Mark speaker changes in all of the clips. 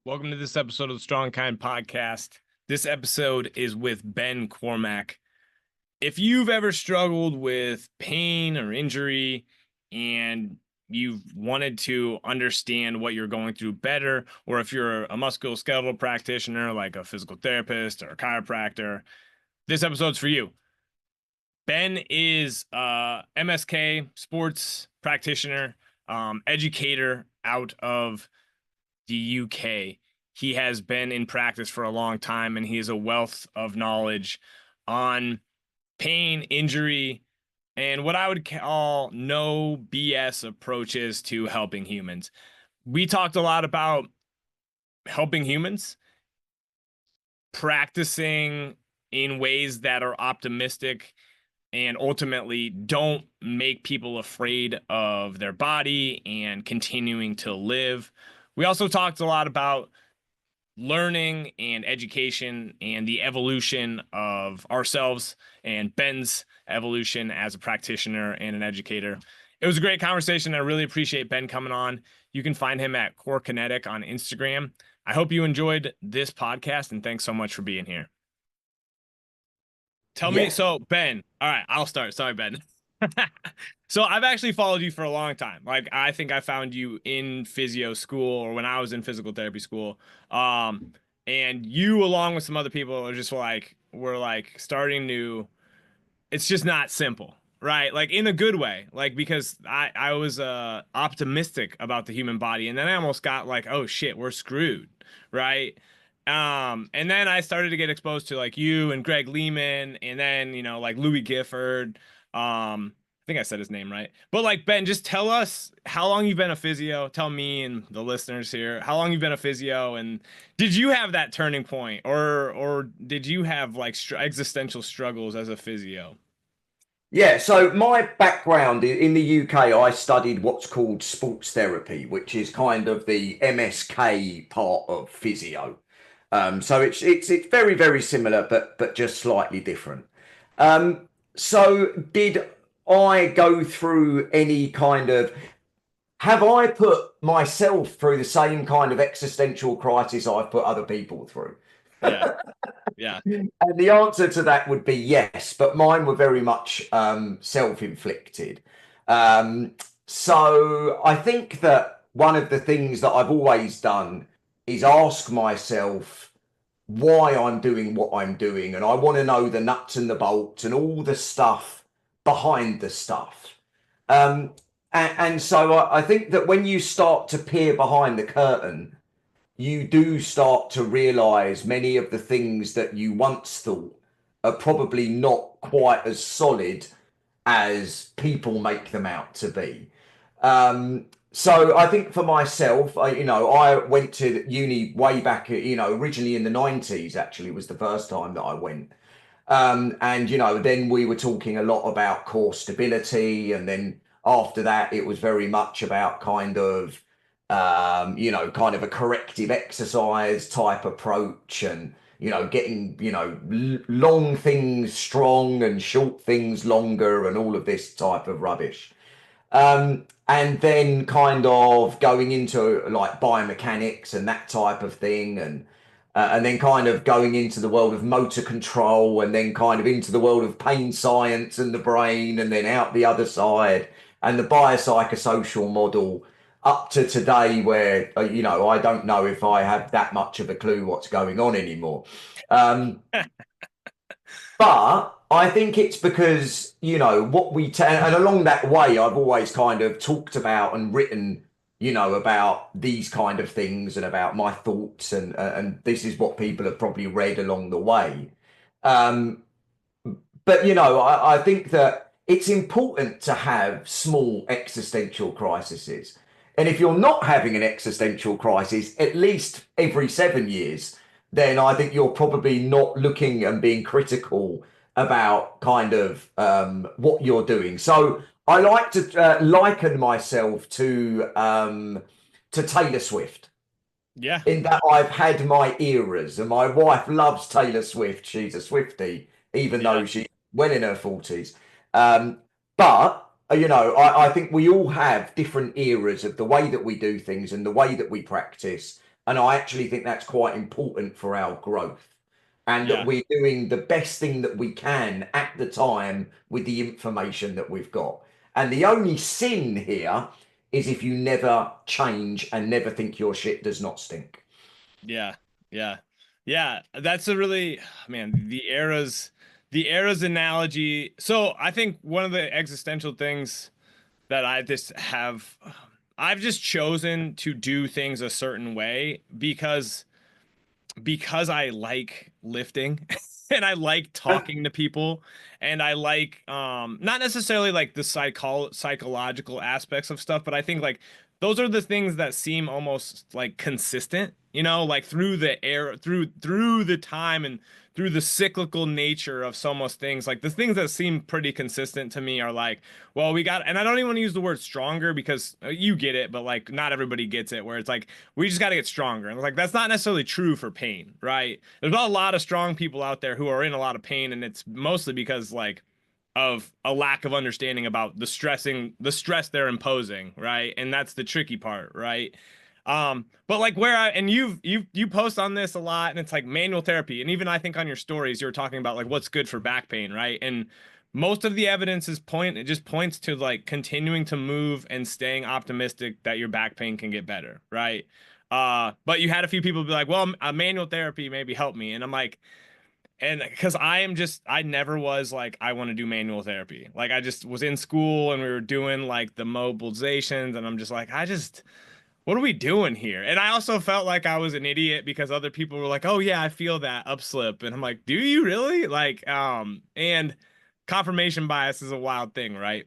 Speaker 1: Welcome to this episode of the Strong Kind Podcast. This episode is with Ben Cormack. If you've ever struggled with pain or injury and you've wanted to understand what you're going through better, or if you're a musculoskeletal practitioner like a physical therapist or a chiropractor, this episode's for you. Ben is a MSK sports practitioner, educator out of the UK. He has been in practice for a long time, and he has a wealth of knowledge on pain, injury, and what I would call no BS approaches to helping humans. We talked a lot about helping humans, practicing in ways that are optimistic and ultimately don't make people afraid of their body and continuing to live. We also talked a lot about learning and education and the evolution of ourselves and Ben's evolution as a practitioner and an educator. It was a great conversation. I really appreciate Ben coming on. You can find him at Core Kinetic on Instagram. I hope you enjoyed this podcast, and thanks so much for being here. Tell me, so Ben, all right, I'll start. Sorry, Ben. So I've actually followed you for a long time. Like, I think I found you in physio school or when I was in physical therapy school. And you, along with some other people, are just like, we're like starting new. It's just not simple, right? Like in a good way, like because I was optimistic about the human body, and then I almost got like, oh shit, we're screwed, right? And then I started to get exposed to like you and Greg Lehman, and then like Louis Gifford. I think I said his name right. But like Ben, just tell us how long you've been a physio. Tell me and the listeners here how long you've been a physio, and did you have that turning point, or did you have like existential struggles as a physio?
Speaker 2: Yeah, so my background in the UK, I studied what's called sports therapy, which is kind of the MSK part of physio. So it's very, very similar, but just slightly different. So did I go through any kind of have I put myself through the same kind of existential crisis I've put other people through?
Speaker 1: Yeah, yeah,
Speaker 2: And the answer to that would be yes, but mine were very much self-inflicted. Um, so I think that one of the things that I've always done is ask myself why I'm doing what I'm doing, and I want to know the nuts and the bolts and all the stuff behind the stuff. Um, and so I think that when you start to peer behind the curtain, you do start to realize many of the things that you once thought are probably not quite as solid as people make them out to be. So I think for myself, I went to uni way back, originally in the 90s, actually, was the first time that I went. And, then we were talking a lot about core stability. And then after that, it was very much about kind of kind of a corrective exercise type approach and, getting, long things strong and short things longer and all of this type of rubbish. And then kind of going into like biomechanics and that type of thing and then kind of going into the world of motor control and then kind of into the world of pain science and the brain and then out the other side and the biopsychosocial model up to today where I don't know if I have that much of a clue what's going on anymore. But I think it's because what and along that way I've always kind of talked about and written about these kind of things and about my thoughts and this is what people have probably read along the way. um but I think that it's important to have small existential crises. And if you're not having an existential crisis at least every 7 years, then I think you're probably not looking and being critical about kind of what you're doing. So I like to liken myself to Taylor Swift
Speaker 1: yeah,
Speaker 2: in that I've had my eras, and my wife loves Taylor Swift. She's a Swiftie, even
Speaker 1: yeah.
Speaker 2: though she's well in her 40s. But I think we all have different eras of the way that we do things and the way that we practice. And I actually think that's quite important for our growth. And that
Speaker 1: Yeah.
Speaker 2: we're doing the best thing that we can at the time with the information that we've got. And the only sin here is if you never change and never think your shit does not stink.
Speaker 1: Yeah, yeah, yeah. That's a really, man, the eras analogy. So I think one of the existential things that I've just chosen to do things a certain way because I like lifting and I like talking to people and I like not necessarily like the psychological aspects of stuff, but I think like those are the things that seem almost like consistent, like through the air through the time and through the cyclical nature of so much things. Like the things that seem pretty consistent to me are like, well, we got, and I don't even want to use the word stronger because you get it, but like not everybody gets it, where it's like we just got to get stronger. And like that's not necessarily true for pain, right? There's not a lot of strong people out there who are in a lot of pain, and it's mostly because like of a lack of understanding about the stress they're imposing, right? And that's the tricky part, right? But like where I and you post on this a lot, and it's like manual therapy, and even I think on your stories you were talking about like what's good for back pain, right? And most of the evidence it just points to like continuing to move and staying optimistic that your back pain can get better, right? But you had a few people be like, well, a manual therapy maybe help me, and I'm like, and because I never was like I want to do manual therapy. Like I just was in school and we were doing like the mobilizations, and I'm just like what are we doing here? And I also felt like I was an idiot because other people were like, "Oh yeah, I feel that upslip." And I'm like, "Do you really?" Like and confirmation bias is a wild thing, right?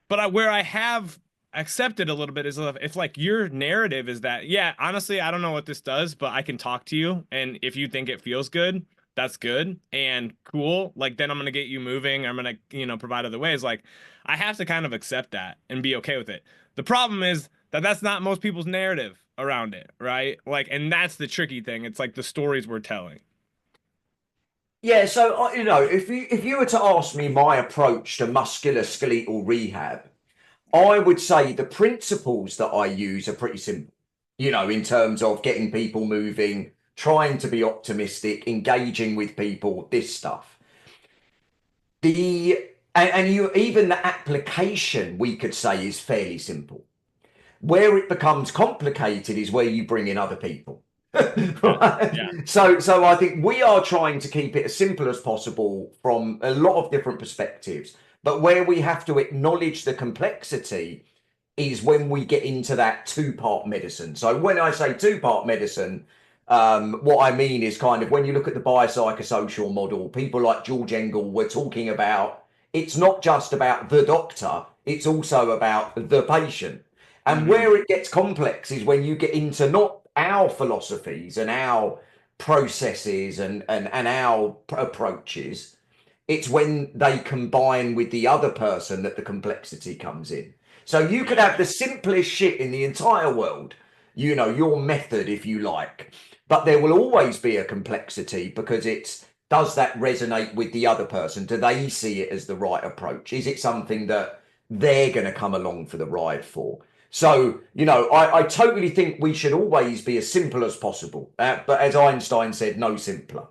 Speaker 1: Where I have accepted a little bit is if like your narrative is that, yeah, honestly, I don't know what this does, but I can talk to you, and if you think it feels good, that's good and cool. Like then I'm gonna get you moving. I'm gonna, provide other ways. Like I have to kind of accept that and be okay with it. The problem is that that's not most people's narrative around it, right? Like, and that's the tricky thing. It's like the stories we're telling.
Speaker 2: Yeah, so if you were to ask me my approach to musculoskeletal rehab, I would say the principles that I use are pretty simple. In terms of getting people moving, trying to be optimistic, engaging with people, this stuff. The and you even the application we could say is fairly simple. Where it becomes complicated is where you bring in other people.
Speaker 1: Yeah,
Speaker 2: Right?
Speaker 1: yeah,
Speaker 2: So I think we are trying to keep it as simple as possible from a lot of different perspectives. But where we have to acknowledge the complexity is when we get into that two-part medicine. So when I say two-part medicine, what I mean is kind of when you look at the biopsychosocial model, people like George Engel were talking about it's not just about the doctor, it's also about the patient. And
Speaker 1: hmm,
Speaker 2: where it gets complex is when you get into not our philosophies and our processes and our approaches, it's when they combine with the other person that the complexity comes in. So you could
Speaker 1: yeah,
Speaker 2: have the simplest shit in the entire world, your method, if you like, but there will always be a complexity because it's does that resonate with the other person? Do they see it as the right approach? Is it something that they're going to come along for the ride for? So, I totally think we should always be as simple as possible. But as Einstein said, no simpler.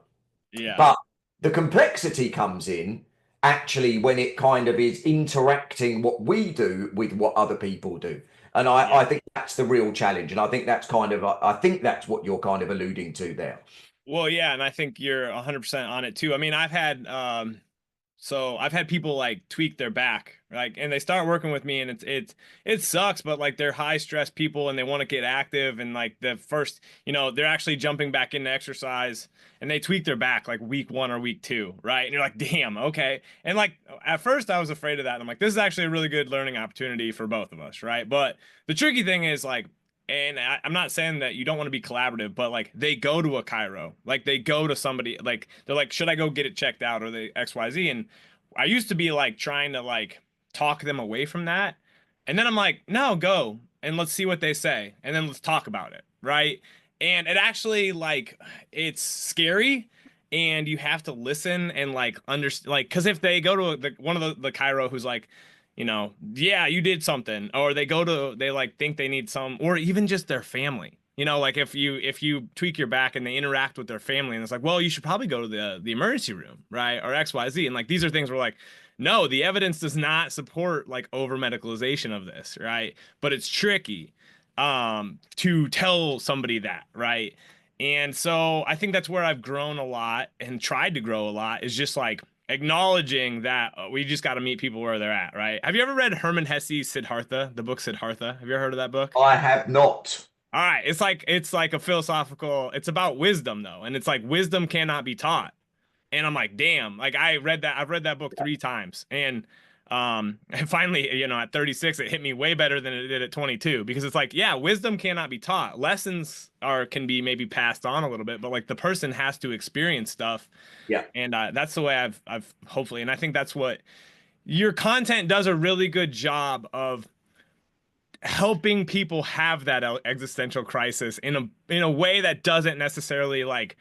Speaker 1: yeah,
Speaker 2: But the complexity comes in actually when it kind of is interacting what we do with what other people do. And
Speaker 1: yeah.
Speaker 2: I think that's the real challenge. And I think that's kind of, I think that's what you're kind of alluding to there.
Speaker 1: Well, yeah, and I think you're 100% on it too. I mean, so I've had people like tweak their back, like, and they start working with me, and it sucks, but like they're high stress people and they want to get active, and like the first, they're actually jumping back into exercise, and they tweak their back like week one or week two, right? And you're like, damn, okay. And like at first I was afraid of that. And I'm like, this is actually a really good learning opportunity for both of us, right? But the tricky thing is like, and I'm not saying that you don't want to be collaborative, but like they go to a chiro, like they go to somebody, like they're like, should I go get it checked out or the XYZ? And I used to be like trying to like talk them away from that. And then I'm like, no, go and let's see what they say. And then let's talk about it. Right. And it actually like it's scary and you have to listen and like understand like because if they go to one of the Cairo who's like, yeah, you did something, or they go to they like think they need some, or even just their family. Like if you tweak your back and they interact with their family and it's like, well, you should probably go to the emergency room, right? Or XYZ. And like these are things where like, no, the evidence does not support like over medicalization of this, right? But it's tricky to tell somebody that, right? And so I think that's where I've grown a lot and tried to grow a lot is just like acknowledging that we just got to meet people where they're at, right? Have you ever read Herman Hesse's Siddhartha, the book Siddhartha? Have you ever heard of that book?
Speaker 2: I have not.
Speaker 1: All right, it's like a philosophical, it's about wisdom though, and it's like wisdom cannot be taught. And I'm like, damn, like I've read that book 3 times. And finally, at 36, it hit me way better than it did at 22 because it's like, yeah, wisdom cannot be taught. Lessons can be maybe passed on a little bit, but like the person has to experience stuff.
Speaker 2: Yeah.
Speaker 1: And that's the way I've hopefully, and I think that's what your content does a really good job of helping people have that existential crisis in a way that doesn't necessarily like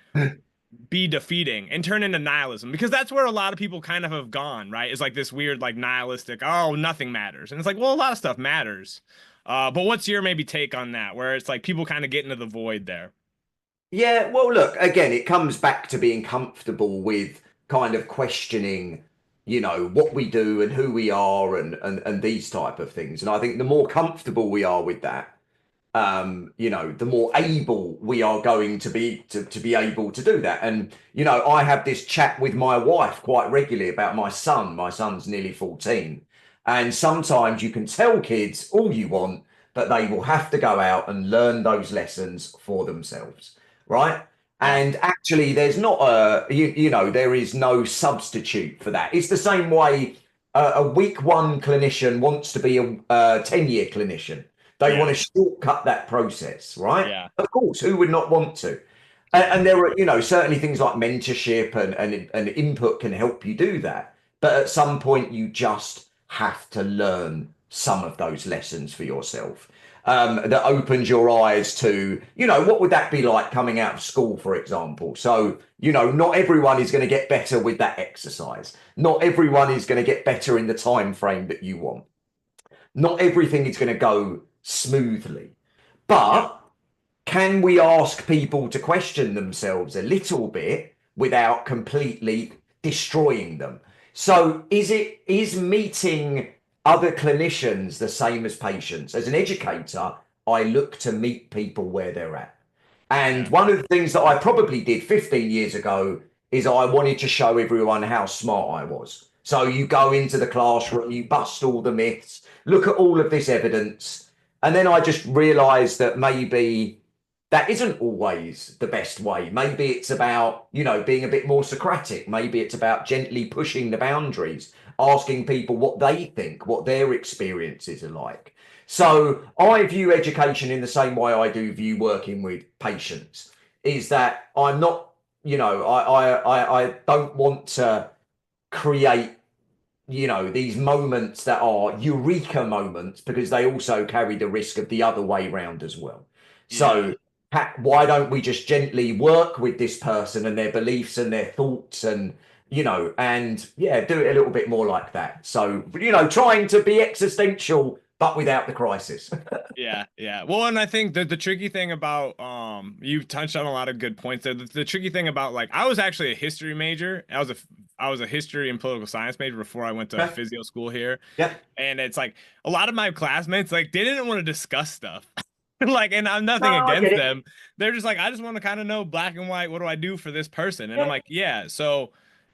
Speaker 1: be defeating and turn into nihilism because that's where a lot of people kind of have gone, right? It's like this weird like nihilistic, oh, nothing matters. And it's like, well, a lot of stuff matters. But what's your maybe take on that where it's like people kind of get into the void there?
Speaker 2: Yeah, well, look, again, it comes back to being comfortable with kind of questioning, what we do and who we are and these type of things. And I think the more comfortable we are with that, the more able we are going to be to be able to do that. And, I have this chat with my wife quite regularly about my son. My son's nearly 14. And sometimes you can tell kids all you want, but they will have to go out and learn those lessons for themselves, right?
Speaker 1: Yeah.
Speaker 2: And actually, there's not there is no substitute for that. It's the same way a week one clinician wants to be a 10-year clinician. They
Speaker 1: Yeah.
Speaker 2: want to shortcut that process, right?
Speaker 1: Yeah.
Speaker 2: Of course, who would not want to?
Speaker 1: Yeah.
Speaker 2: And there are, certainly things like mentorship and input can help you do that. But at some point, you just have to learn some of those lessons for yourself. That opens your eyes to, what would that be like coming out of school, for example? So, not everyone is going to get better with that exercise. Not everyone is going to get better in the time frame that you want. Not everything is going to go smoothly.
Speaker 1: Yeah.
Speaker 2: But can we ask people to question themselves a little bit without completely destroying them? So is meeting other clinicians the same as patients? As an educator, I look to meet people where they're at. And
Speaker 1: Yeah.
Speaker 2: one of the things that I probably did 15 years ago is I wanted to show everyone how smart I was. So you go into the classroom, you bust all the myths, look at all of this evidence. And then I just realized that maybe that isn't always the best way. Maybe it's about, being a bit more Socratic. Maybe it's about gently pushing the boundaries, asking people what they think, what their experiences are like. So I view education in the same way I do view working with patients, is that I'm not, I don't want to create these moments that are eureka moments because they also carry the risk of the other way round as well.
Speaker 1: Yeah.
Speaker 2: So why don't we just gently work with this person and their beliefs and their thoughts and and yeah, do it a little bit more like that. So trying to be existential but without the crisis.
Speaker 1: Yeah, yeah. Well, and I think the tricky thing about you touched on a lot of good points there. The tricky thing about like I was actually a history major. I was a history and political science major before I went to
Speaker 2: Okay.
Speaker 1: physio school here.
Speaker 2: Yeah.
Speaker 1: And it's like a lot of my classmates like they didn't want to discuss stuff. Like, and I'm
Speaker 2: No,
Speaker 1: nothing
Speaker 2: I get
Speaker 1: against
Speaker 2: it.
Speaker 1: them. They're just like, I just want to kind of know black and white. What do I do for this person? And I'm
Speaker 2: Yeah.
Speaker 1: like, yeah. So,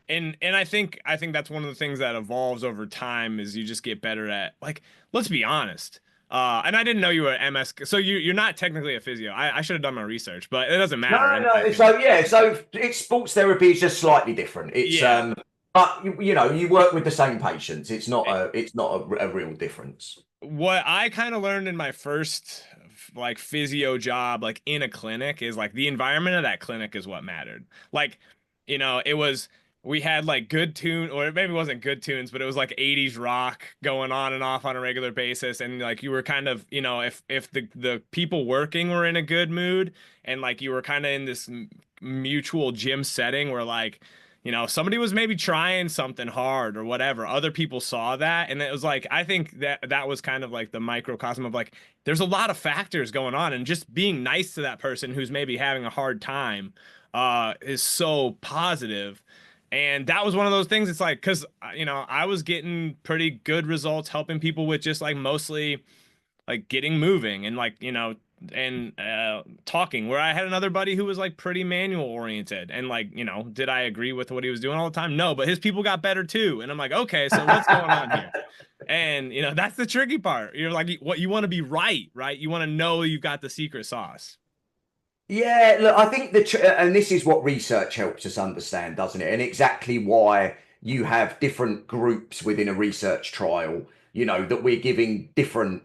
Speaker 1: and I think that's one of the things that evolves over time is you just get better at like, let's be honest. And I didn't know you were MS, so you're not technically a physio. I should have done my research, but it doesn't matter
Speaker 2: No,
Speaker 1: in my
Speaker 2: no.
Speaker 1: opinion.
Speaker 2: So yeah, so it's sports therapy is just slightly different. It's
Speaker 1: Yeah.
Speaker 2: but you work with the same patients. It's not a real difference.
Speaker 1: What I kind of learned in my first like physio job, like in a clinic, is like the environment of that clinic is what mattered. Like, it was we had like good tune, or maybe it wasn't good tunes, but it was like 80s rock going on and off on a regular basis. And like you were kind of, if the people working were in a good mood and like you were kind of in this mutual gym setting where like somebody was maybe trying something hard or whatever. Other people saw that, and it was like, I think that was kind of like the microcosm of like, there's a lot of factors going on, and just being nice to that person who's maybe having a hard time is so positive. And that was one of those things. It's like, because I was getting pretty good results helping people with just like mostly like getting moving and like and talking, where I had another buddy who was like pretty manual oriented, and like did I agree with what he was doing all the time? No, but his people got better too, and I'm like, okay, so what's going on here? And that's the tricky part. You're like, what, you want to be right, you want to know you've got the secret sauce.
Speaker 2: Yeah, look, I think and this is what research helps us understand, doesn't it? And exactly why you have different groups within a research trial, that we're giving different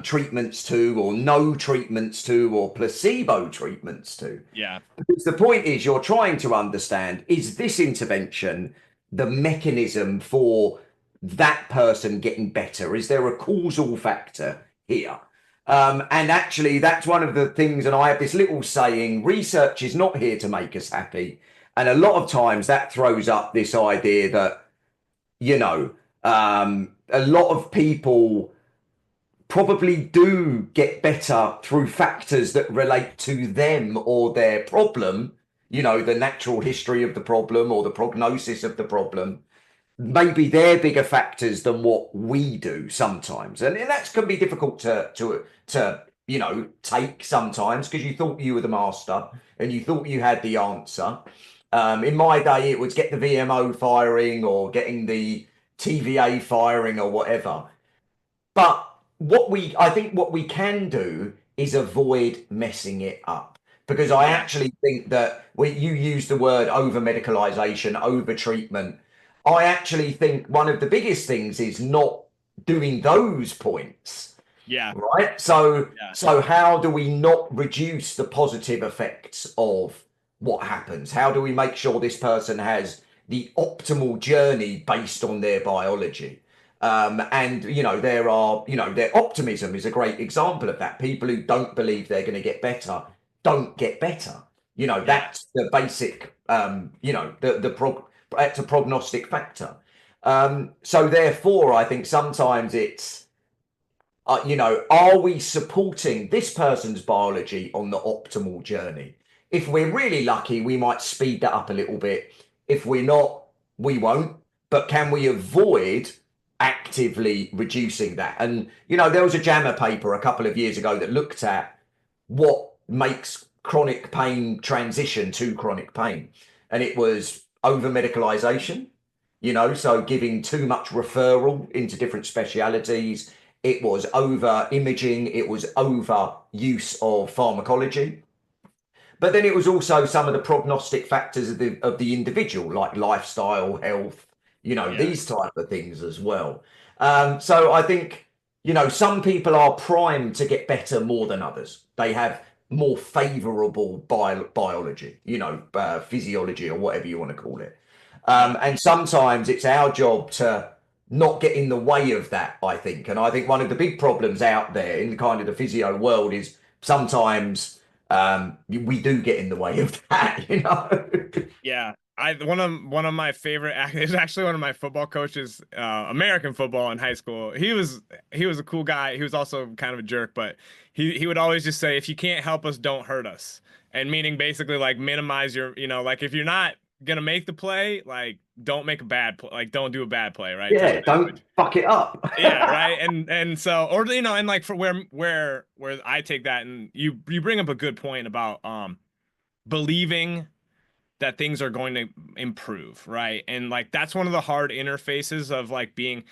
Speaker 2: treatments to, or no treatments to, or placebo treatments to.
Speaker 1: Yeah,
Speaker 2: Because the point is, you're trying to understand, is this intervention the mechanism for that person getting better? Is there a causal factor here? And actually, that's one of the things, and I have this little saying, research is not here to make us happy. And a lot of times that throws up this idea that, a lot of people probably do get better through factors that relate to them or their problem, the natural history of the problem or the prognosis of the problem. Maybe they're bigger factors than what we do sometimes. And that can be difficult to take sometimes, because you thought you were the master and you thought you had the answer. In my day, it was get the VMO firing or getting the TVA firing or whatever. But I think what we can do is avoid messing it up. Because I
Speaker 1: yeah,
Speaker 2: actually think that when you use the word over medicalization, over treatment, I actually think one of the biggest things is not doing those points,
Speaker 1: yeah,
Speaker 2: right? So,
Speaker 1: yeah,
Speaker 2: so how do we not reduce the positive effects of what happens? How do we make sure this person has the optimal journey based on their biology? And their optimism is a great example of that. People who don't believe they're going to get better don't get better.
Speaker 1: yeah,
Speaker 2: That's the basic. That's a prognostic factor. So therefore, I think sometimes it's are we supporting this person's biology on the optimal journey? If we're really lucky, we might speed that up a little bit. If we're not, we won't. But can we avoid actively reducing that? And, there was a JAMA paper a couple of years ago that looked at what makes chronic pain transition to chronic pain. And it was over medicalization, so giving too much referral into different specialities. It was over imaging, it was over use of pharmacology. But then it was also some of the prognostic factors of the individual, like lifestyle, health,
Speaker 1: yeah,
Speaker 2: these type of things as well. So I think, some people are primed to get better more than others. They have more favorable biology, physiology, or whatever you want to call it.
Speaker 1: yeah,
Speaker 2: And sometimes it's our job to not get in the way of that, I think. And I think one of the big problems out there in the kind of the physio world is sometimes we do get in the way of that.
Speaker 1: yeah. One of my favorite is actually one of my football coaches, American football in high school. He was a cool guy. He was also kind of a jerk, but he would always just say, if you can't help us, don't hurt us. And meaning basically like minimize your, like if you're not gonna make the play, like don't make a bad play, like don't do a bad play, right? Type
Speaker 2: Yeah,
Speaker 1: of thing.
Speaker 2: don't fuck it up.
Speaker 1: Yeah, right. And so, or and like for where I take that, and you bring up a good point about believing that things are going to improve, right? And like that's one of the hard interfaces of like being,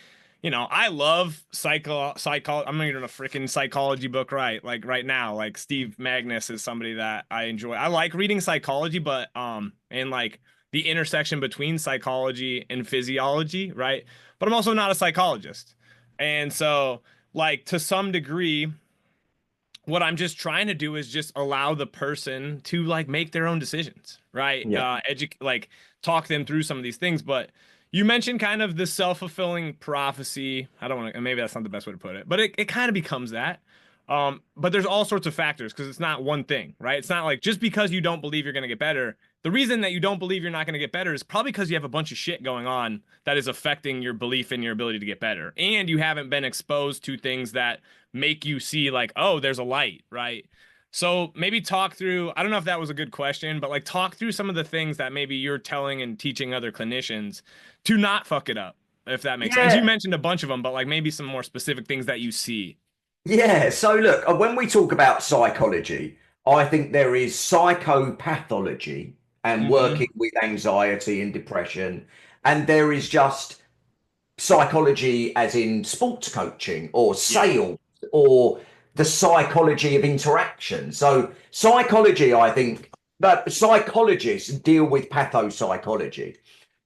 Speaker 1: I love psycho. I'm reading a freaking psychology book, right? Like right now, like Steve Magnus is somebody that I enjoy. I like reading psychology, but and like the intersection between psychology and physiology, right? But I'm also not a psychologist. And so like to some degree, what I'm just trying to do is just allow the person to like make their own decisions, right?
Speaker 2: Yeah.
Speaker 1: Like talk them through some of these things. But you mentioned kind of the self-fulfilling prophecy. I don't want to, maybe that's not the best way to put it, but it kind of becomes that, But there's all sorts of factors because it's not one thing, right? It's not like just because you don't believe you're going to get better. The reason that you don't believe you're not going to get better is probably because you have a bunch of shit going on that is affecting your belief in your ability to get better. And you haven't been exposed to things that make you see like, oh, there's a light, right? So maybe talk through, I don't know if that was a good question, but like talk through some of the things that maybe you're telling and teaching other clinicians to not fuck it up, if that makes sense. You
Speaker 2: Yeah.
Speaker 1: mentioned a bunch of them, but like maybe some more specific things that you see.
Speaker 2: Yeah, so look, when we talk about psychology, I think there is psychopathology and
Speaker 1: Hmm.
Speaker 2: working with anxiety and depression, and there is just psychology as in sports coaching or
Speaker 1: Yeah.
Speaker 2: sales or the psychology of interaction. So psychology, I think, but psychologists deal with pathopsychology.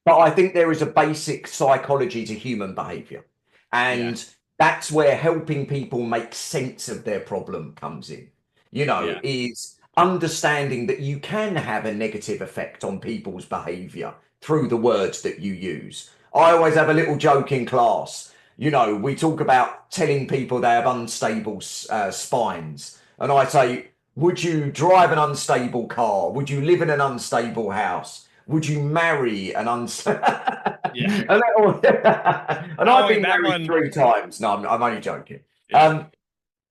Speaker 2: But I think there is a basic psychology to human behavior.
Speaker 1: Yeah.
Speaker 2: And that's where helping people make sense of their problem comes in,
Speaker 1: Yeah.
Speaker 2: is understanding that you can have a negative effect on people's behavior through the words that you use. I always have a little joke in class. We talk about telling people they have unstable spines. And I say, would you drive an unstable car? Would you live in an unstable house? Would you marry an unstable?
Speaker 1: Yeah.
Speaker 2: And
Speaker 1: That
Speaker 2: I've
Speaker 1: one,
Speaker 2: been
Speaker 1: that
Speaker 2: married
Speaker 1: one.
Speaker 2: 3 times. No, I'm only joking.
Speaker 1: Yeah.
Speaker 2: Um,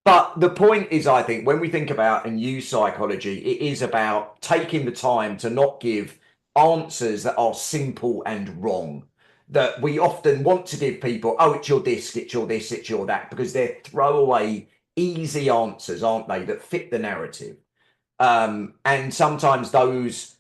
Speaker 2: but the point is, I think, when we think about and use psychology, it is about taking the time to not give answers that are simple and wrong. That we often want to give people, oh, it's your disc, it's your this, it's your that, because they're throwaway, easy answers, aren't they, that fit the narrative. And sometimes those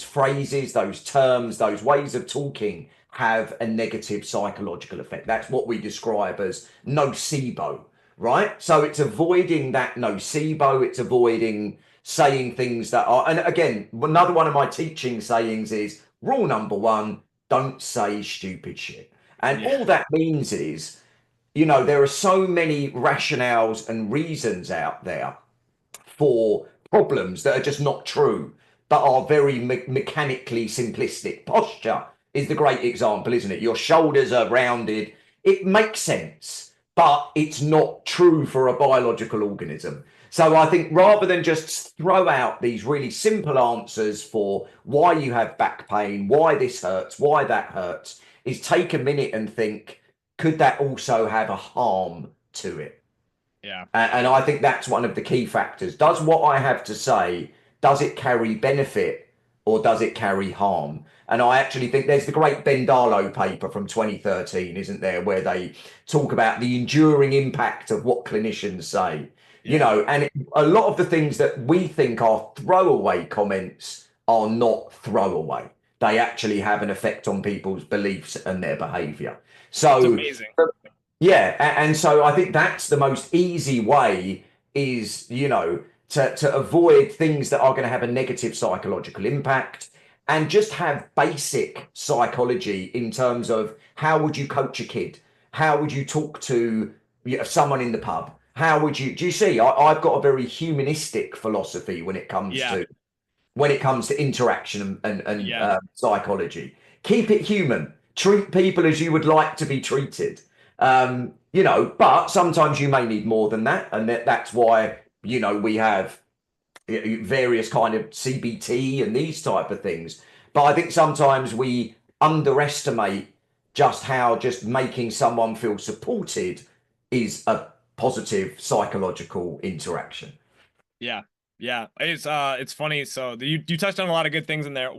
Speaker 2: phrases, those terms, those ways of talking have a negative psychological effect. That's what we describe as nocebo, right? So it's avoiding that nocebo, it's avoiding saying things that are, and again, another one of my teaching sayings is rule number one, don't say stupid shit. And
Speaker 1: Yeah.
Speaker 2: all that means is, there are so many rationales and reasons out there for problems that are just not true, but are very mechanically simplistic. Posture is the great example, isn't it? Your shoulders are rounded. It makes sense, but it's not true for a biological organism. So I think rather than just throw out these really simple answers for why you have back pain, why this hurts, why that hurts, is take a minute and think, could that also have a harm to it?
Speaker 1: Yeah.
Speaker 2: And I think that's one of the key factors. Does what I have to say, does it carry benefit or does it carry harm? And I actually think there's the great Bendalo paper from 2013, isn't there, where they talk about the enduring impact of what clinicians say.
Speaker 1: Yeah.
Speaker 2: A lot of the things that we think are throwaway comments are not throwaway. They actually have an effect on people's beliefs and their behavior.
Speaker 1: It's
Speaker 2: So
Speaker 1: amazing.
Speaker 2: yeah, and so I think that's the most easy way is, to avoid things that are going to have a negative psychological impact and just have basic psychology in terms of how would you coach a kid? How would you talk to someone in the pub? Do you see? I've got a very humanistic philosophy
Speaker 1: Yeah.
Speaker 2: when it comes to interaction and
Speaker 1: Yeah.
Speaker 2: psychology. Keep it human. Treat people as you would like to be treated. But sometimes you may need more than that, and that's why we have various kind of CBT and these type of things. But I think sometimes we underestimate just how just making someone feel supported is a positive psychological interaction.
Speaker 1: Yeah. Yeah. It's funny. So you touched on a lot of good things in there.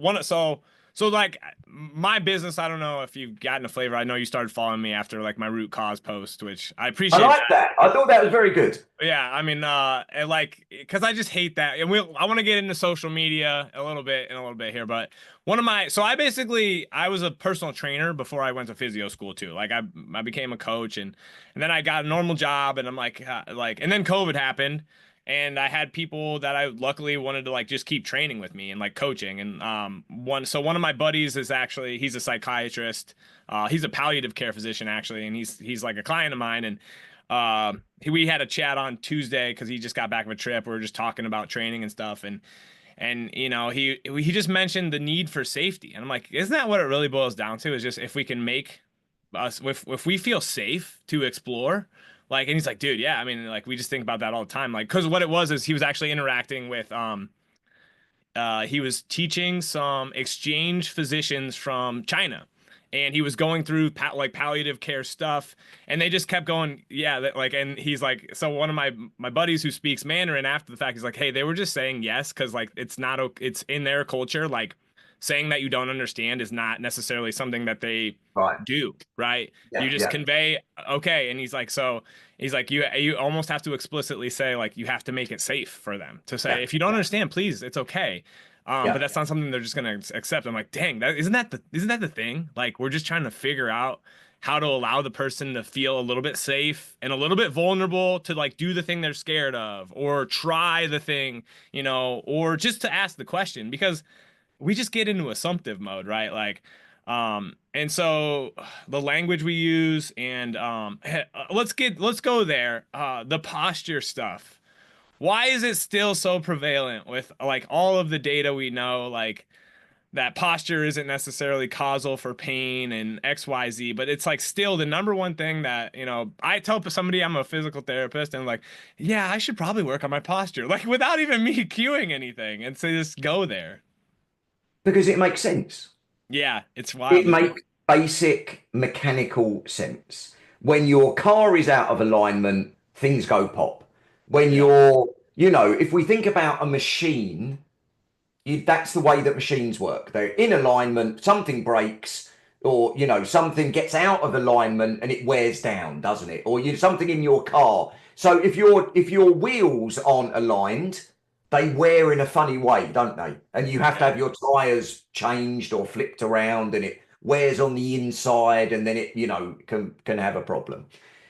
Speaker 1: So like my business, I don't know if you've gotten a flavor. I know you started following me after like my root cause post, which I
Speaker 2: I
Speaker 1: appreciate
Speaker 2: like
Speaker 1: that.
Speaker 2: that. I thought that was very good.
Speaker 1: Yeah, I mean, and like, cause I just hate that, and I want to get into social media a little bit in a little bit here, but so I was a personal trainer before I went to physio school too. Like, I became a coach, and then I got a normal job, and I'm like, and then COVID happened, and I had people that I luckily wanted to like just keep training with me and like coaching, and one of my buddies is actually he's a psychiatrist, he's a palliative care physician actually, and he's like a client of mine, and we had a chat on Tuesday because he just got back from a trip. We were just talking about training and stuff, and he just mentioned the need for safety, and I'm like, isn't that what it really boils down to? Is just if we can make us if we feel safe to explore, Like, and he's like, dude, yeah, I mean, like, we just think about that all the time. Like, because what it was is he was actually interacting with, he was teaching some exchange physicians from China. And he was going through like palliative care stuff, and they just kept going, yeah, like, and he's like, so one of my buddies who speaks Mandarin after the fact, he's like, hey, they were just saying yes because like it's not, it's in their culture, like saying that you don't understand is not necessarily something that they
Speaker 2: Right.
Speaker 1: do, right? You
Speaker 2: Yeah.
Speaker 1: just
Speaker 2: Yeah.
Speaker 1: convey, okay, and he's like, so he's like, you almost have to explicitly say like you have to make it safe for them to say
Speaker 2: Yeah.
Speaker 1: if you don't understand, please, it's okay. But
Speaker 2: Yeah.
Speaker 1: that's not something they're just gonna accept. I'm like, dang, that isn't that the thing? Like, we're just trying to figure out how to allow the person to feel a little bit safe and a little bit vulnerable to like do the thing they're scared of or try the thing, or just to ask the question because we just get into assumptive mode, right? Like, and so the language we use and let's go there. The posture stuff. Why is it still so prevalent with like all of the data we know, like that posture isn't necessarily causal for pain and XYZ, but it's like still the number one thing that, I tell somebody I'm a physical therapist and like, yeah, I should probably work on my posture, like without even me cueing anything and so just go there.
Speaker 2: Because it makes sense.
Speaker 1: Yeah, it's
Speaker 2: It
Speaker 1: wild, isn't it?
Speaker 2: makes basic mechanical sense. When your car is out of alignment, things go pop. When
Speaker 1: Yeah.
Speaker 2: if we think about a machine, that's the way that machines work. They're in alignment, something breaks, or something gets out of alignment and it wears down, doesn't it? Or something in your car. So if your wheels aren't aligned, they wear in a funny way, don't they? And you have to
Speaker 1: Yeah.
Speaker 2: have your tires changed or flipped around, and it wears on the inside, and then it can have a problem.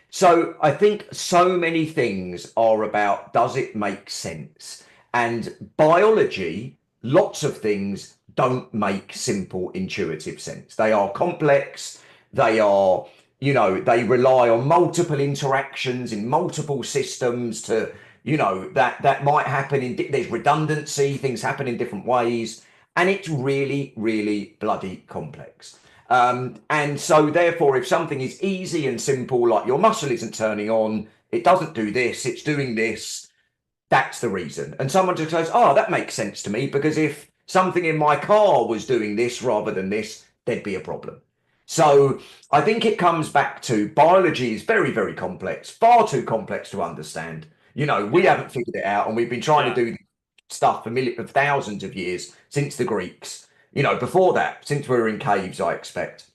Speaker 2: So I think so many things are about, does it make sense? And biology, lots of things don't make simple, intuitive sense. They are complex. They are, they rely on multiple interactions in multiple systems to, that might happen there's redundancy, things happen in different ways. And it's really, really bloody complex. And so, therefore, if something is easy and simple, like your muscle isn't turning on, it doesn't do this, it's doing this, that's the reason. And someone just goes, oh, that makes sense to me because if something in my car was doing this rather than this, there'd be a problem. So I think it comes back to biology is very, very complex, far too complex to understand. We
Speaker 1: Yeah.
Speaker 2: haven't figured it out, and we've been trying to
Speaker 1: Yeah.
Speaker 2: do stuff for millions of thousands of years since the Greeks. Before that, since we were in caves, I expect.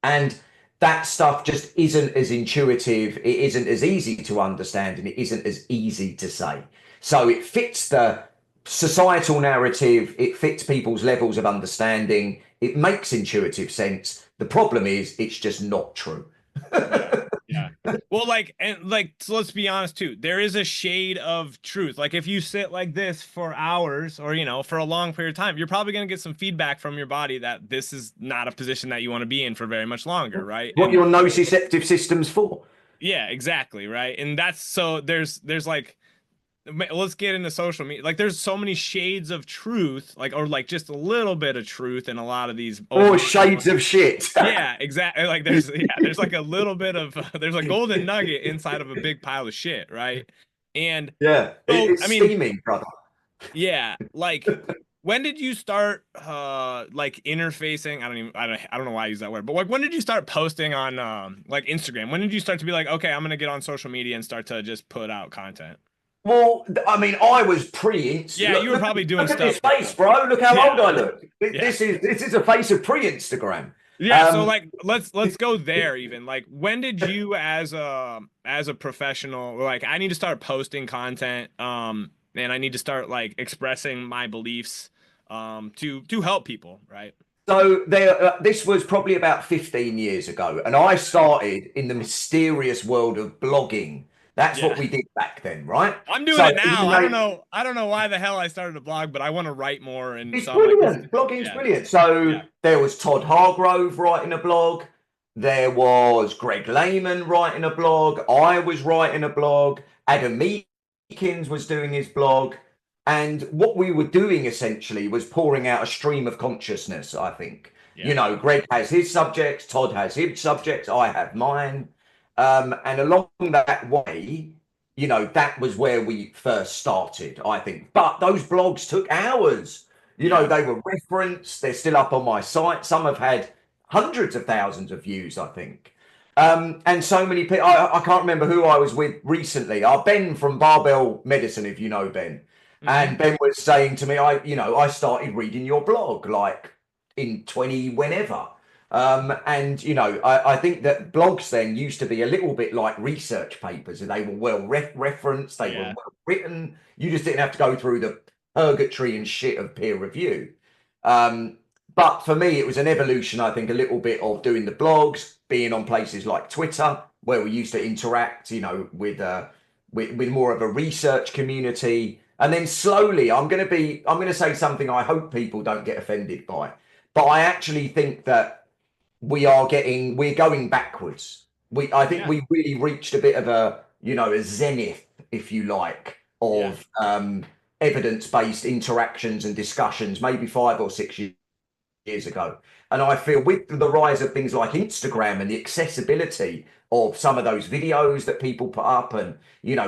Speaker 2: And that stuff just isn't as intuitive, it isn't as easy to understand, and it isn't as easy to say. So it fits the societal narrative, it fits people's levels of understanding, it makes intuitive sense. The problem is it's just not true.
Speaker 1: Yeah. Yeah. Well, like, and like, so let's be honest too. There is a shade of truth. Like, if you sit like this for hours or, for a long period of time, you're probably going to get some feedback from your body that this is not a position that you want to be in for very much longer. Right.
Speaker 2: What
Speaker 1: And
Speaker 2: your nociceptive system's for.
Speaker 1: yeah, exactly. Right. And that's so there's like, let's get into social media. Like, there's so many shades of truth, like, or like just a little bit of truth in a lot of these
Speaker 2: Or
Speaker 1: open.
Speaker 2: shades of shit.
Speaker 1: Yeah, exactly. Like there's like a little bit of there's a golden nugget inside of a big pile of shit, right? And
Speaker 2: Yeah,
Speaker 1: so
Speaker 2: it's
Speaker 1: I mean,
Speaker 2: steaming, brother.
Speaker 1: yeah, like when did you start like interfacing? I don't know why I use that word, but like when did you start posting on like Instagram? When did you start to be like, okay, I'm gonna get on social media and start to just put out content?
Speaker 2: Well, I mean, I was pre-inst.
Speaker 1: Yeah, you
Speaker 2: Look,
Speaker 1: were
Speaker 2: look,
Speaker 1: probably doing
Speaker 2: look at this
Speaker 1: stuff with
Speaker 2: face, bro. Look how old
Speaker 1: yeah,
Speaker 2: I look.
Speaker 1: yeah.
Speaker 2: This is a face of pre-Instagram.
Speaker 1: Yeah, so
Speaker 2: Um,
Speaker 1: like let's go there even. Like when did you as a professional like I need to start posting content and I need to start like expressing my beliefs to help people, right?
Speaker 2: so this was probably about 15 years ago, and I started in the mysterious world of blogging. That's what
Speaker 1: Yeah.
Speaker 2: we did back then, right?
Speaker 1: I'm doing
Speaker 2: So
Speaker 1: it
Speaker 2: we
Speaker 1: now. I don't
Speaker 2: made
Speaker 1: know. I don't know why the hell I started a blog, but I want to write more and
Speaker 2: It's
Speaker 1: so I'm like this
Speaker 2: brilliant. Blogging's
Speaker 1: yeah.
Speaker 2: brilliant. So
Speaker 1: Yeah.
Speaker 2: there was Todd Hargrove writing a blog. There was Greg Lehman writing a blog. I was writing a blog. Adam Meekins was doing his blog. And what we were doing essentially was pouring out a stream of consciousness, I think.
Speaker 1: Yeah.
Speaker 2: Greg has his subjects, Todd has his subjects, I have mine. And along that way, that was where we first started, I think. But those blogs took hours.
Speaker 1: Yeah.
Speaker 2: They were referenced. They're still up on my site. Some have had hundreds of thousands of views, I think. And so many people, I can't remember who I was with recently. Ben from Barbell Medicine, if you know Ben.
Speaker 1: Hmm.
Speaker 2: And Ben was saying to me, I started reading your blog like in 20 whenever. And I think that blogs then used to be a little bit like research papers, and they were well referenced, they were
Speaker 1: Yeah.
Speaker 2: well written. You just didn't have to go through the purgatory and shit of peer review. Um, but for me, it was an evolution, I think, a little bit of doing the blogs, being on places like Twitter, where we used to interact, with more of a research community. And then slowly, I'm going to say something I hope people don't get offended by, but I actually think that we're going backwards. I think
Speaker 1: Yeah.
Speaker 2: we really reached a bit of a zenith, if you like,
Speaker 1: Yeah.
Speaker 2: of evidence-based interactions and discussions, maybe 5 or 6 years ago. And I feel with the rise of things like Instagram and the accessibility of some of those videos that people put up, and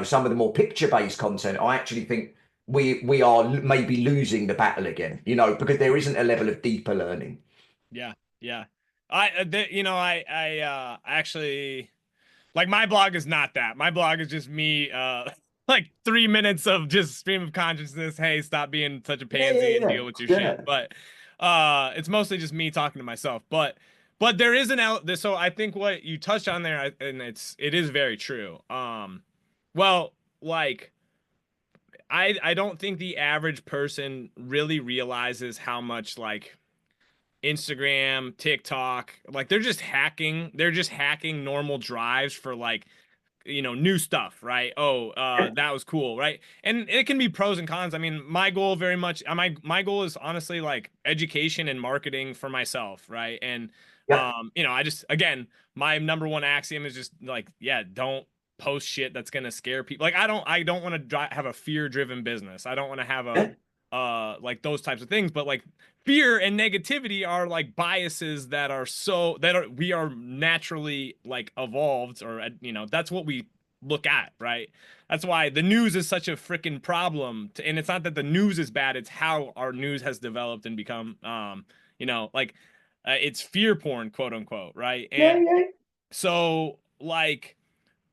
Speaker 2: some of the more picture-based content, I actually think we are maybe losing the battle again, because there isn't a level of deeper learning.
Speaker 1: Yeah. Yeah. I actually like my blog is not that. My blog is just me, like 3 minutes of just stream of consciousness. Hey, stop being such a
Speaker 2: Yeah, yeah,
Speaker 1: pansy and
Speaker 2: yeah,
Speaker 1: deal with your shit.
Speaker 2: yeah.
Speaker 1: But it's mostly just me talking to myself. But there is an out. So I think what you touched on there, and it is very true. Well, like I don't think the average person really realizes how much like Instagram, TikTok, like they're just hacking normal drives for like new stuff, right? Oh, that was cool, right? And it can be pros and cons. I mean, my goal very much my goal is honestly like education and marketing for myself, right? And
Speaker 2: Yeah,
Speaker 1: I just again, my number one axiom is just like, yeah, don't post shit that's gonna scare people. Like I don't want to have a fear-driven business. I don't want to have a
Speaker 2: yeah,
Speaker 1: like those types of things, but like fear and negativity are like biases that we are naturally like evolved, or that's what we look at, right? That's why the news is such a freaking problem and it's not that the news is bad, it's how our news has developed and become like it's fear porn, quote unquote, right?
Speaker 2: yeah,
Speaker 1: And
Speaker 2: yeah.
Speaker 1: so like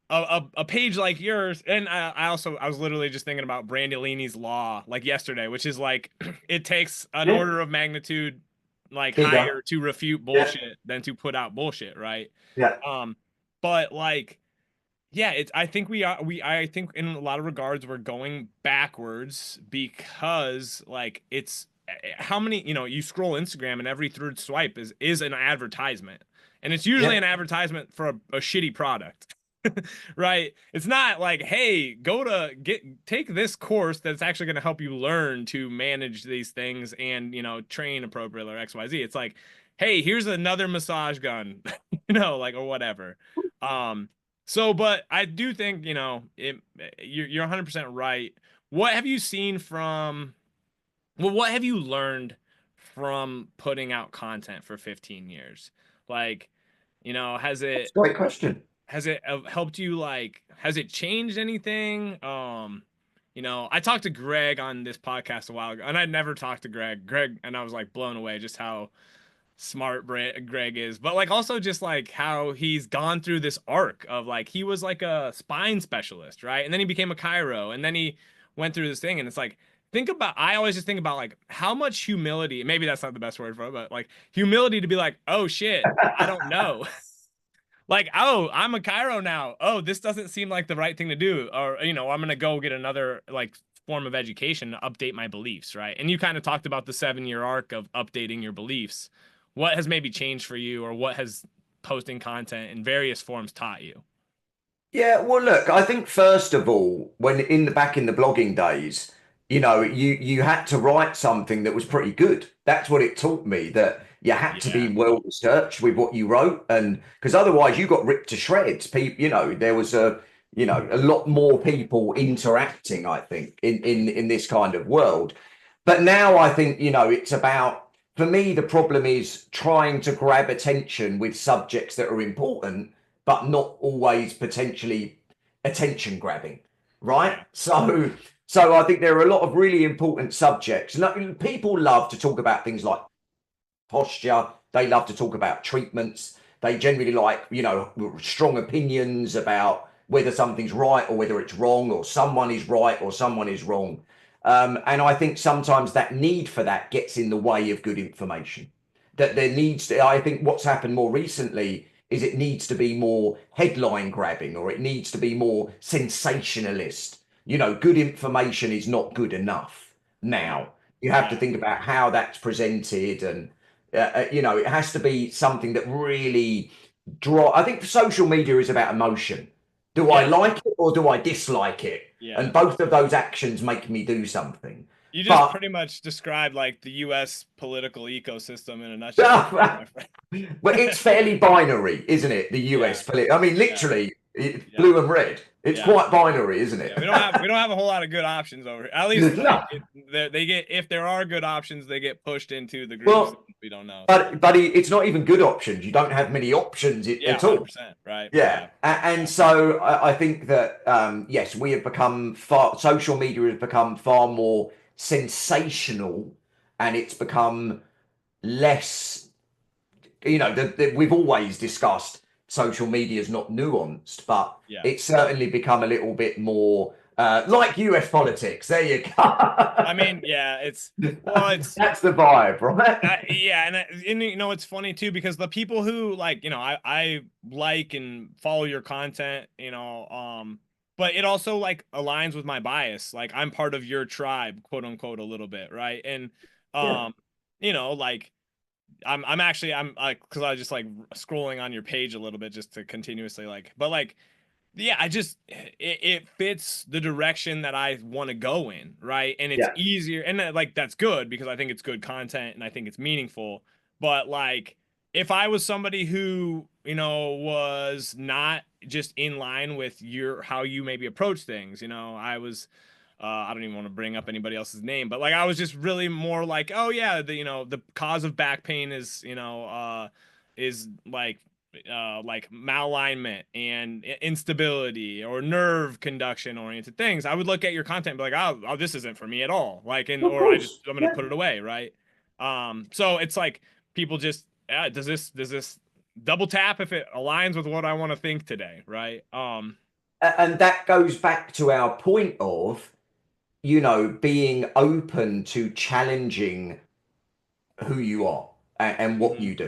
Speaker 1: a page like yours, and I was literally just thinking about Brandolini's law like yesterday, which is like it takes an
Speaker 2: Yeah.
Speaker 1: order of magnitude like
Speaker 2: Bigger.
Speaker 1: higher to refute
Speaker 2: Yeah,
Speaker 1: bullshit than to put out bullshit, right?
Speaker 2: yeah,
Speaker 1: um but like yeah, it's I think in a lot of regards we're going backwards because like it's how many, you scroll Instagram and every third swipe is an advertisement, and it's usually
Speaker 2: yeah,
Speaker 1: an advertisement for a shitty product. Right? It's not like, hey, take this course that's actually going to help you learn to manage these things and, train appropriately or XYZ. It's like, hey, here's another massage gun, like or whatever. Um, but I do think, you're 100% right. What have you seen from, well, what have you learned from putting out content for 15 years? Like, has
Speaker 2: that's
Speaker 1: it
Speaker 2: a great question.
Speaker 1: helped you, like has it changed anything? I talked to Greg on this podcast a while ago, and I'd never talked to Greg, and I was like blown away just how smart Greg is, but like also just like how he's gone through this arc of like he was like a spine specialist, right? And then he became a chiro, and then he went through this thing, and it's like I always just think about like how much humility, maybe that's not the best word for it, but like humility to be like, oh shit, I don't know. Like, oh, I'm a chiro now. Oh, this doesn't seem like the right thing to do. Or, I'm gonna go get another like form of education to update my beliefs, right? And you kind of talked about the 7-year arc of updating your beliefs. What has maybe changed for you, or what has posting content in various forms taught you?
Speaker 2: Yeah, well, look, I think first of all, when back in the blogging days, you had to write something that was pretty good. That's what it taught me, that you had to
Speaker 1: Yeah.
Speaker 2: be well researched with what you wrote, and because otherwise you got ripped to shreds. People, there was a lot more people interacting, I think, in this kind of world. But now I think, it's about, for me, the problem is trying to grab attention with subjects that are important, but not always potentially attention grabbing, right?
Speaker 1: Yeah.
Speaker 2: So I think there are a lot of really important subjects. And people love to talk about things like posture. They love to talk about treatments. They generally like, strong opinions about whether something's right or whether it's wrong, or someone is right or someone is wrong. And I think sometimes that need for that gets in the way of good information. That there needs to, I think what's happened more recently is it needs to be more headline grabbing, or it needs to be more sensationalist. Good information is not good enough
Speaker 1: Yeah.
Speaker 2: now. You have to
Speaker 1: Yeah.
Speaker 2: think about how that's presented, and it has to be something that really I think social media is about emotion. Do I
Speaker 1: Yeah.
Speaker 2: like it or do I dislike it?
Speaker 1: Yeah.
Speaker 2: And both of those actions make me do something.
Speaker 1: You just
Speaker 2: But
Speaker 1: pretty much described like the US political ecosystem in a nutshell, my friend.
Speaker 2: but it's fairly binary, isn't it? The
Speaker 1: Yeah.
Speaker 2: US I mean,
Speaker 1: Yeah.
Speaker 2: literally, it's
Speaker 1: Yeah.
Speaker 2: blue and red. It's
Speaker 1: Yeah.
Speaker 2: quite binary, isn't
Speaker 1: Yeah,
Speaker 2: it?
Speaker 1: we don't have a whole lot of good options over here. At least like
Speaker 2: No.
Speaker 1: they get, if there are good options, they get pushed into the groups that
Speaker 2: Well,
Speaker 1: we don't know. So
Speaker 2: but it's not even good options. You don't have many options
Speaker 1: yeah,
Speaker 2: at all.
Speaker 1: 100%, right?
Speaker 2: Yeah,
Speaker 1: Yeah,
Speaker 2: and
Speaker 1: yeah,
Speaker 2: so I think that yes, we have become far. Social media has become far more sensational, and it's become less. We've always discussed social media is not nuanced, but
Speaker 1: yeah.
Speaker 2: it's certainly become a little bit more like US politics. There you
Speaker 1: I
Speaker 2: go.
Speaker 1: mean, yeah, it's well, it's
Speaker 2: That's the vibe, right?
Speaker 1: yeah, and it's funny too because the people who like, I like and follow your content, but it also like aligns with my bias. Like I'm part of your tribe, quote unquote, a little bit, right? And
Speaker 2: Yeah,
Speaker 1: um, like I'm like, because I was just like scrolling on your page a little bit just to continuously like, but like yeah, it fits the direction that I want to go in, right? And it's
Speaker 2: yeah,
Speaker 1: easier, and like that's good because I think it's good content and I think it's meaningful. But like, if I was somebody who was not just in line with your how you maybe approach things, I was. I don't even want to bring up anybody else's name, but like I was just really more like, oh yeah, the cause of back pain is like malalignment and instability or nerve conduction oriented things. I would look at your content and be like, oh, this isn't for me at all. Like,
Speaker 2: of
Speaker 1: or
Speaker 2: course.
Speaker 1: I'm gonna
Speaker 2: Yeah.
Speaker 1: put it away, right? So it's like people just does this double tap if it aligns with what I want to think today, right?
Speaker 2: And that goes back to our point of being open to challenging who you are and what
Speaker 1: Mhm.
Speaker 2: you do.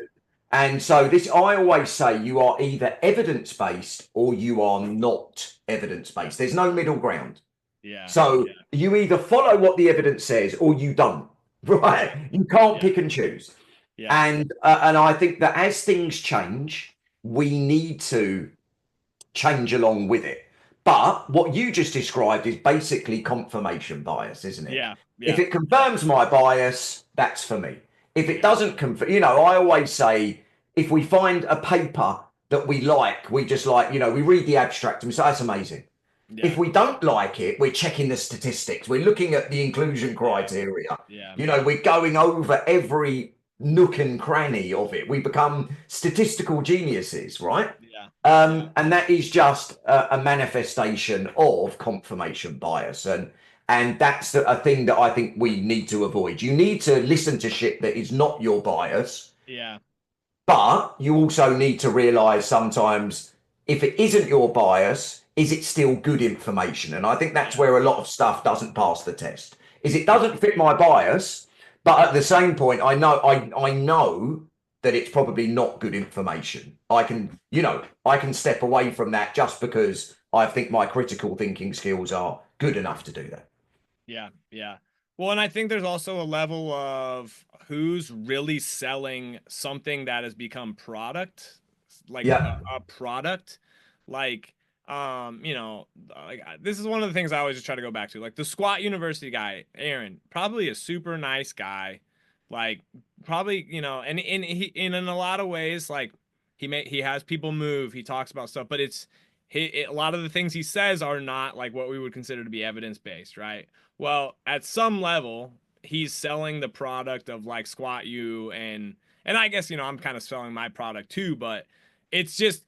Speaker 2: And so I always say you are either evidence based or you are not evidence based. There's no middle ground.
Speaker 1: Yeah,
Speaker 2: So
Speaker 1: yeah,
Speaker 2: you either follow what the evidence says or you don't, right? You can't
Speaker 1: yeah,
Speaker 2: pick and choose.
Speaker 1: yeah,
Speaker 2: And I think that as things change, we need to change along with it. But what you just described is basically confirmation bias, isn't it?
Speaker 1: yeah,
Speaker 2: If
Speaker 1: yeah,
Speaker 2: it confirms my bias, that's for me. If it
Speaker 1: yeah,
Speaker 2: doesn't confirm, I always say if we find a paper that we like, we just like, we read the abstract and we say, that's amazing. If
Speaker 1: yeah,
Speaker 2: we don't like it, we're checking the statistics, we're looking at the inclusion
Speaker 1: yeah,
Speaker 2: criteria,
Speaker 1: yeah,
Speaker 2: we're going over every nook and cranny of it. We become statistical geniuses, right?
Speaker 1: yeah, yeah,
Speaker 2: And that is just a manifestation of confirmation bias, and that's a thing that I think we need to avoid. You need to listen to shit that is not your bias,
Speaker 1: yeah,
Speaker 2: but you also need to realize sometimes if it isn't your bias, is it still good information? And I think that's
Speaker 1: yeah,
Speaker 2: where a lot of stuff doesn't pass the test. Is it doesn't fit my bias, but at the same point, I know that it's probably not good information. I can step away from that just because I think my critical thinking skills are good enough to do that.
Speaker 1: yeah, yeah. Well, and I think there's also a level of who's really selling something that has become product, like
Speaker 2: Yeah,
Speaker 1: a product. Like, this is one of the things I always just try to go back to. Like the Squat University guy, Aaron, probably a super nice guy. Like, probably, and in a lot of ways, like he has people move, he talks about stuff, but a lot of the things he says are not like what we would consider to be evidence based, right? Well, at some level, he's selling the product of like Squat U and I guess I'm kind of selling my product too, but it's just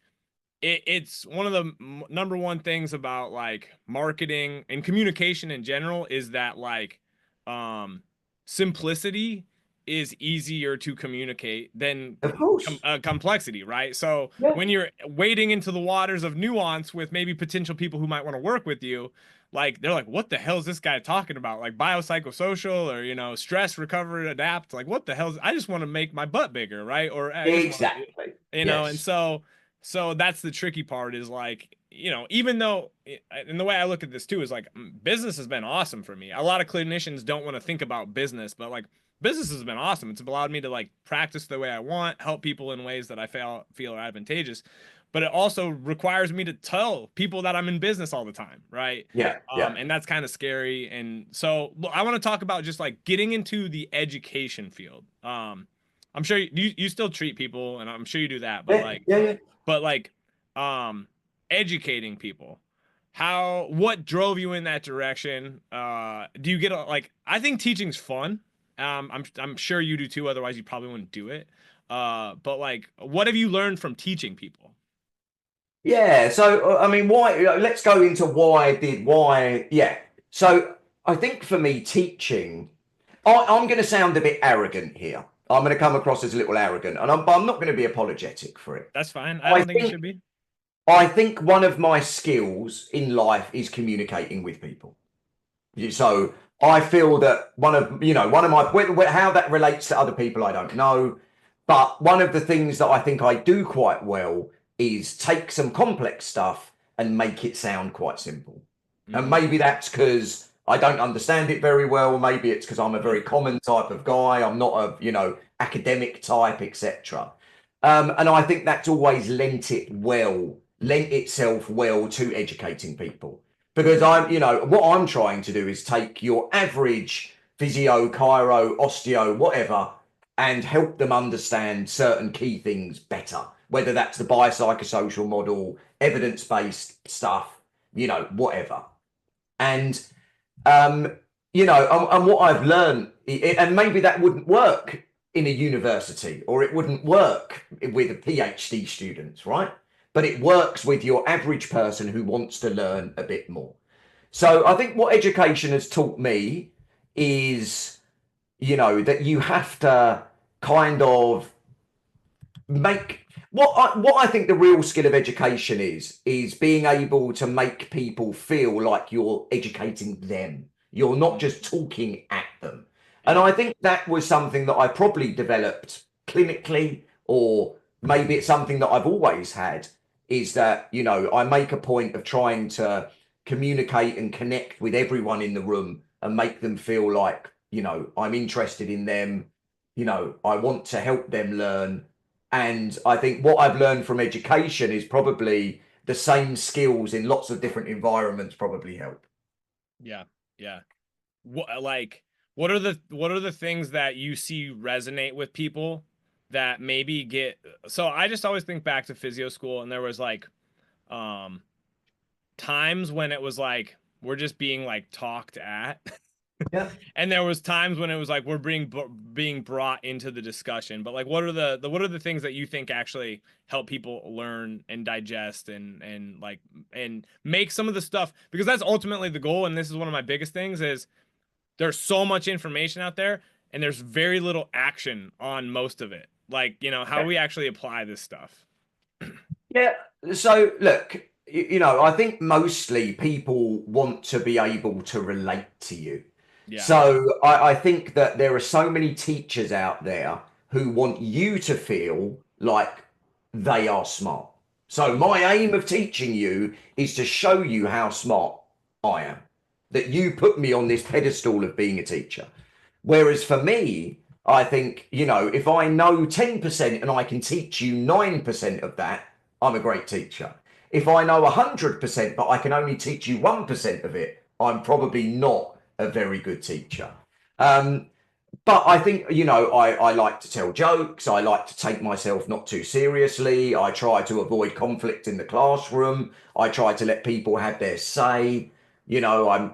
Speaker 1: it's one of the number one things about like marketing and communication in general is that like um simplicity is easier to communicate than
Speaker 2: Of course.
Speaker 1: complexity, right? So
Speaker 2: Yeah.
Speaker 1: when you're wading into the waters of nuance with maybe potential people who might want to work with you, like they're like, what the hell is this guy talking about? Like biopsychosocial or stress, recover, adapt. Like what the hell I just want to make my butt bigger, right? Or I just want to,
Speaker 2: Exactly.
Speaker 1: and
Speaker 2: Yes.
Speaker 1: so that's the tricky part is like, even though, and the way I look at this too is like business has been awesome for me. A lot of clinicians don't want to think about business, but like business has been awesome. It's allowed me to like practice the way I want, help people in ways that I feel are advantageous. But it also requires me to tell people that I'm in business all the time, right?
Speaker 2: Yeah. Yeah.
Speaker 1: And that's kind of scary. And so I want to talk about just like getting into the education field. I'm sure you still treat people, and I'm sure you do that, but
Speaker 2: Yeah.
Speaker 1: like,
Speaker 2: Yeah. Yeah.
Speaker 1: but like, um, educating people. What drove you in that direction? Do you get like, I think teaching's fun. I'm sure you do too. Otherwise, you probably wouldn't do it. But like, what have you learned from teaching people?
Speaker 2: Yeah, so I mean, why? Let's go into why. Yeah. So I think for me, teaching, I'm going to sound a bit arrogant here. I'm going to come across as a little arrogant, and but I'm not going to be apologetic for it.
Speaker 1: That's fine. I
Speaker 2: I
Speaker 1: don't think you
Speaker 2: think
Speaker 1: should be.
Speaker 2: I think one of my skills in life is communicating with people. So I feel that one of my how that relates to other people, I don't know. But one of the things that I think I do quite well is take some complex stuff and make it sound quite simple. And
Speaker 1: Mm-hmm.
Speaker 2: maybe that's because I don't understand it very well. Maybe it's because I'm a very common type of guy. I'm not a, academic type, etc. And I think that's always lent itself well to educating people because what I'm trying to do is take your average physio, chiro, osteo, whatever, and help them understand certain key things better, whether that's the biopsychosocial model, evidence-based stuff, whatever. And um, and what I've learned, and maybe that wouldn't work in a university or it wouldn't work with a PhD students, right? But it works with your average person who wants to learn a bit more. So I think what education has taught me is, that you have to kind of make what I think the real skill of education is being able to make people feel like you're educating them. You're not
Speaker 1: Mm-hmm.
Speaker 2: just talking at them. And
Speaker 1: Yeah.
Speaker 2: I think that was something that I probably developed clinically, or maybe it's something that I've always had, is that, I make a point of trying to communicate and connect with everyone in the room and make them feel like, I'm interested in them, I want to help them learn. And I think what I've learned from education is probably the same skills in lots of different environments probably help.
Speaker 1: Yeah. Yeah. What are the things that you see resonate with people that maybe get so I just always think back to physio school, and there was like um times when it was like we're just being like talked at.
Speaker 2: Yeah.
Speaker 1: And there was times when it was like we're being brought into the discussion. But like what are the things that you think actually help people learn and digest and like and make some of the stuff, because that's ultimately the goal. And this is one of my biggest things is there's so much information out there and there's very little action on most of it. Like, how do we actually apply this stuff?
Speaker 2: Yeah. So look, I think mostly people want to be able to relate to you.
Speaker 1: Yeah.
Speaker 2: So I think that there are so many teachers out there who want you to feel like they are smart. So
Speaker 1: Mm-hmm.
Speaker 2: my aim of teaching you is to show you how smart I am, that you put me on this pedestal of being a teacher. Whereas for me, I think, if I know 10% and I can teach you 9% of that, I'm a great teacher. If I know 100%, but I can only teach you 1% of it, I'm probably not a very good teacher. Um, but I think, I like to tell jokes. I like to take myself not too seriously. I try to avoid conflict in the classroom. I try to let people have their say. I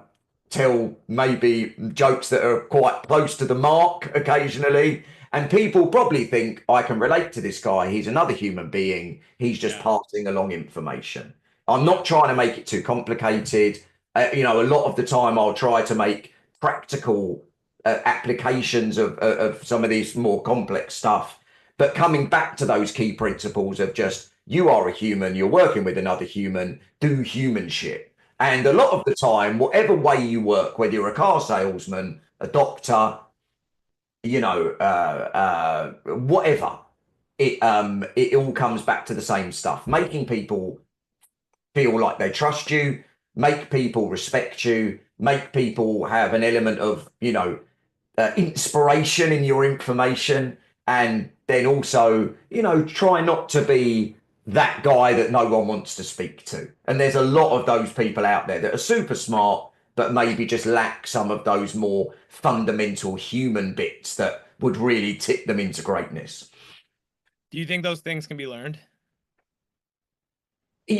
Speaker 2: tell maybe jokes that are quite close to the mark occasionally. And people probably think, I can relate to this guy. He's another human being. He's just
Speaker 1: Yeah.
Speaker 2: passing along information. I'm
Speaker 1: Yeah.
Speaker 2: not trying to make it too complicated. A lot of the time I'll try to make practical applications of some of these more complex stuff. But coming back to those key principles of just, you are a human, you're working with another human, do human shit. And a lot of the time, whatever way you work, whether you're a car salesman, a doctor, whatever, it all comes back to the same stuff. Making people feel like they trust you, make people respect you, make people have an element of, inspiration in your information, and then also, try not to be that guy that no one wants to speak to. And there's a lot of those people out there that are super smart, but maybe just lack some of those more fundamental human bits that would really tip them into greatness.
Speaker 1: Do you think those things can be learned?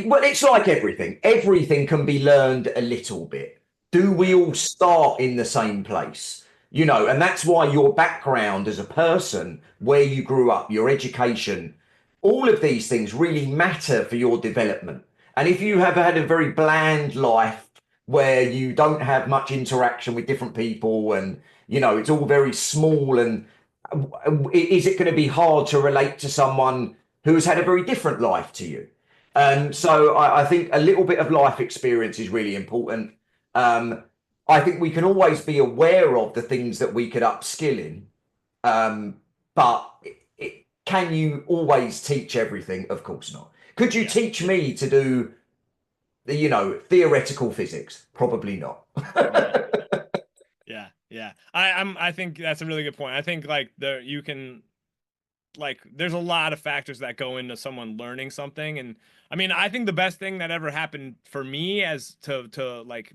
Speaker 2: Well, it's like everything. Everything can be learned a little bit. Do we
Speaker 1: Yeah.
Speaker 2: all start in the same place? And that's why your background as a person, where you grew up, your education, all of these things really matter for your development. And if you have had a very bland life where you don't have much interaction with different people and, it's all very small, and is it going to be hard to relate to someone who has had a very different life to you?
Speaker 1: Yeah.
Speaker 2: So I think a little bit of life experience is really important. Um, I think we can always be aware of the things that we could upskill in, but can you always teach everything? Of course not. Could you
Speaker 1: Yeah.
Speaker 2: teach me to do the, theoretical physics? Probably not.
Speaker 1: Yeah. Yeah. Yeah. I think that's a really good point. I think like you can, like, there's a lot of factors that go into someone learning something. And I mean, I think the best thing that ever happened for me as to like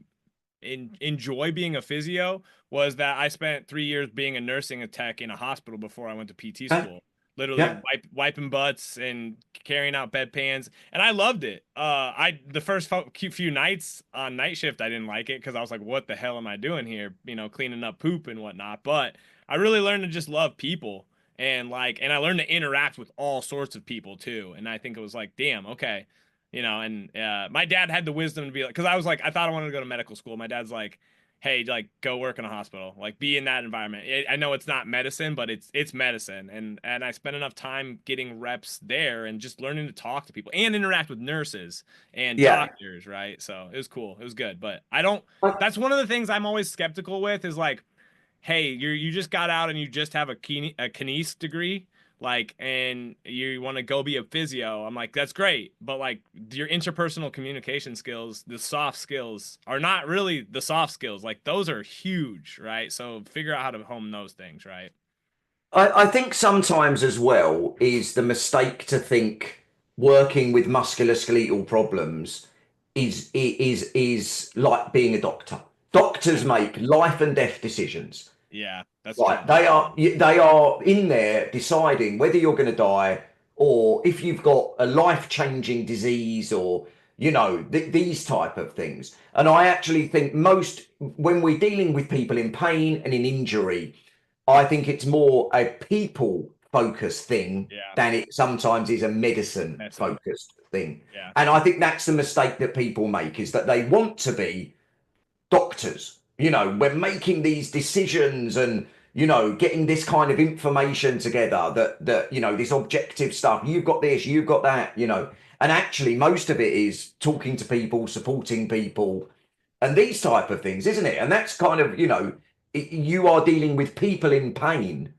Speaker 1: enjoy being a physio was that I spent 3 years being a nursing tech in a hospital before I went to PT
Speaker 2: Yeah,
Speaker 1: school. Literally
Speaker 2: yeah,
Speaker 1: wiping butts and carrying out bedpans, and I loved it. I the first few nights on night shift, I didn't like it because I was like, "What the hell am I doing here?" Cleaning up poop and whatnot. But I really learned to just love people, and I learned to interact with all sorts of people too. And I think it was like, damn, okay, and my dad had the wisdom to be like, because I was like, I thought I wanted to go to medical school. My dad's like, hey, like go work in a hospital, like be in that environment. I know it's not medicine, but it's medicine, and I spent enough time getting reps there and just learning to talk to people and interact with nurses and
Speaker 2: yeah.
Speaker 1: doctors, right? So it was cool, it was good, but I don't. That's one of the things I'm always skeptical with is like, hey, you just got out and you just have a kines degree, like, and you want to go be a physio. I'm like, that's great, but like your interpersonal communication skills, the soft skills, are not really the soft skills. Like those are huge, right? So figure out how to hone those things, right?
Speaker 2: I think sometimes as well is the mistake to think working with musculoskeletal problems is like being a doctor. Doctors
Speaker 1: Yeah,
Speaker 2: make life and death decisions.
Speaker 1: yeah, that's true.
Speaker 2: Right. They are in there deciding whether you're going to die, or if you've got a life-changing disease, or these type of things. And I actually think most, when we're dealing with people in pain and in injury, I think it's more a people focused thing
Speaker 1: Yeah,
Speaker 2: than it sometimes is a medicine
Speaker 1: medicine.
Speaker 2: focused thing.
Speaker 1: Yeah,
Speaker 2: And I think that's the mistake that people make, is that they want to be doctors. We're making these decisions and, getting this kind of information together, that, this objective stuff. You've got this, you've got that, and actually most of it is talking to people, supporting people, and these type of things, isn't it? And that's kind of, you are dealing with people in pain.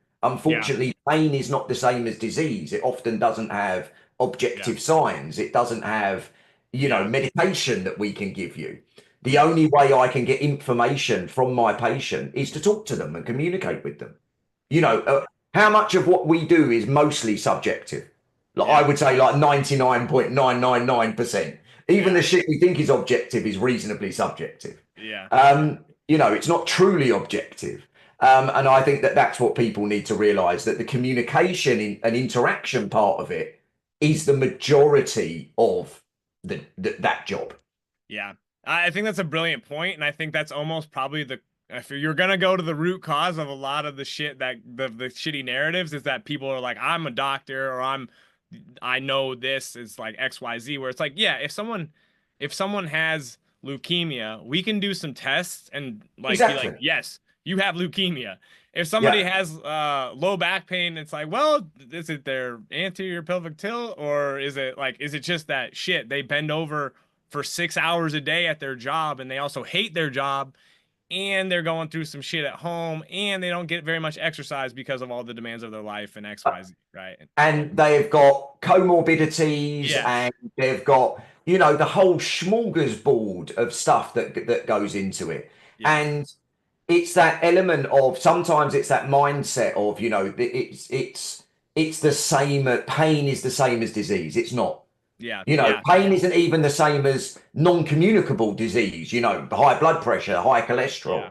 Speaker 1: yeah,
Speaker 2: Unfortunately, pain is not the same as disease. It often doesn't have
Speaker 1: yeah,
Speaker 2: objective signs. It doesn't have,
Speaker 1: yeah,
Speaker 2: medication that we can give you. The
Speaker 1: yeah,
Speaker 2: only way I can get information from my patient is to talk to them and communicate with them. You know,
Speaker 1: yeah,
Speaker 2: uh, how much of what we do is mostly subjective? Like, I
Speaker 1: yeah,
Speaker 2: would say like 99.999%. Even
Speaker 1: yeah,
Speaker 2: the shit we think is objective is reasonably subjective.
Speaker 1: yeah,
Speaker 2: It's not truly objective. And I think that that's what people need to realize, that the communication and interaction part of it is the majority of that job.
Speaker 1: yeah. I think that's a brilliant point, and I think that's almost probably if you're gonna go to the root cause of a lot of the shit that the shitty narratives is that people are like, I'm a doctor or I know this is like XYZ, where it's like, yeah, if someone has leukemia, we can do some tests and like be like,
Speaker 2: Exactly.
Speaker 1: yes, you have leukemia. If somebody
Speaker 2: Yeah.
Speaker 1: has low back pain, it's like, well, is it their anterior pelvic tilt, or is it just that shit they bend over for 6 hours a day at their job and they also hate their job and they're going through some shit at home and they don't get very much exercise because of all the demands of their life and XYZ, right?
Speaker 2: And they've got comorbidities,
Speaker 1: Yeah,
Speaker 2: and they've got, the whole smorgasbord of stuff that goes into it.
Speaker 1: yeah,
Speaker 2: And it's that element of, sometimes it's that mindset of, it's the same. Pain is the same as disease. It's not.
Speaker 1: yeah, yeah,
Speaker 2: Pain isn't even the same as non-communicable disease, high blood pressure, high
Speaker 1: yeah,
Speaker 2: cholesterol.
Speaker 1: yeah,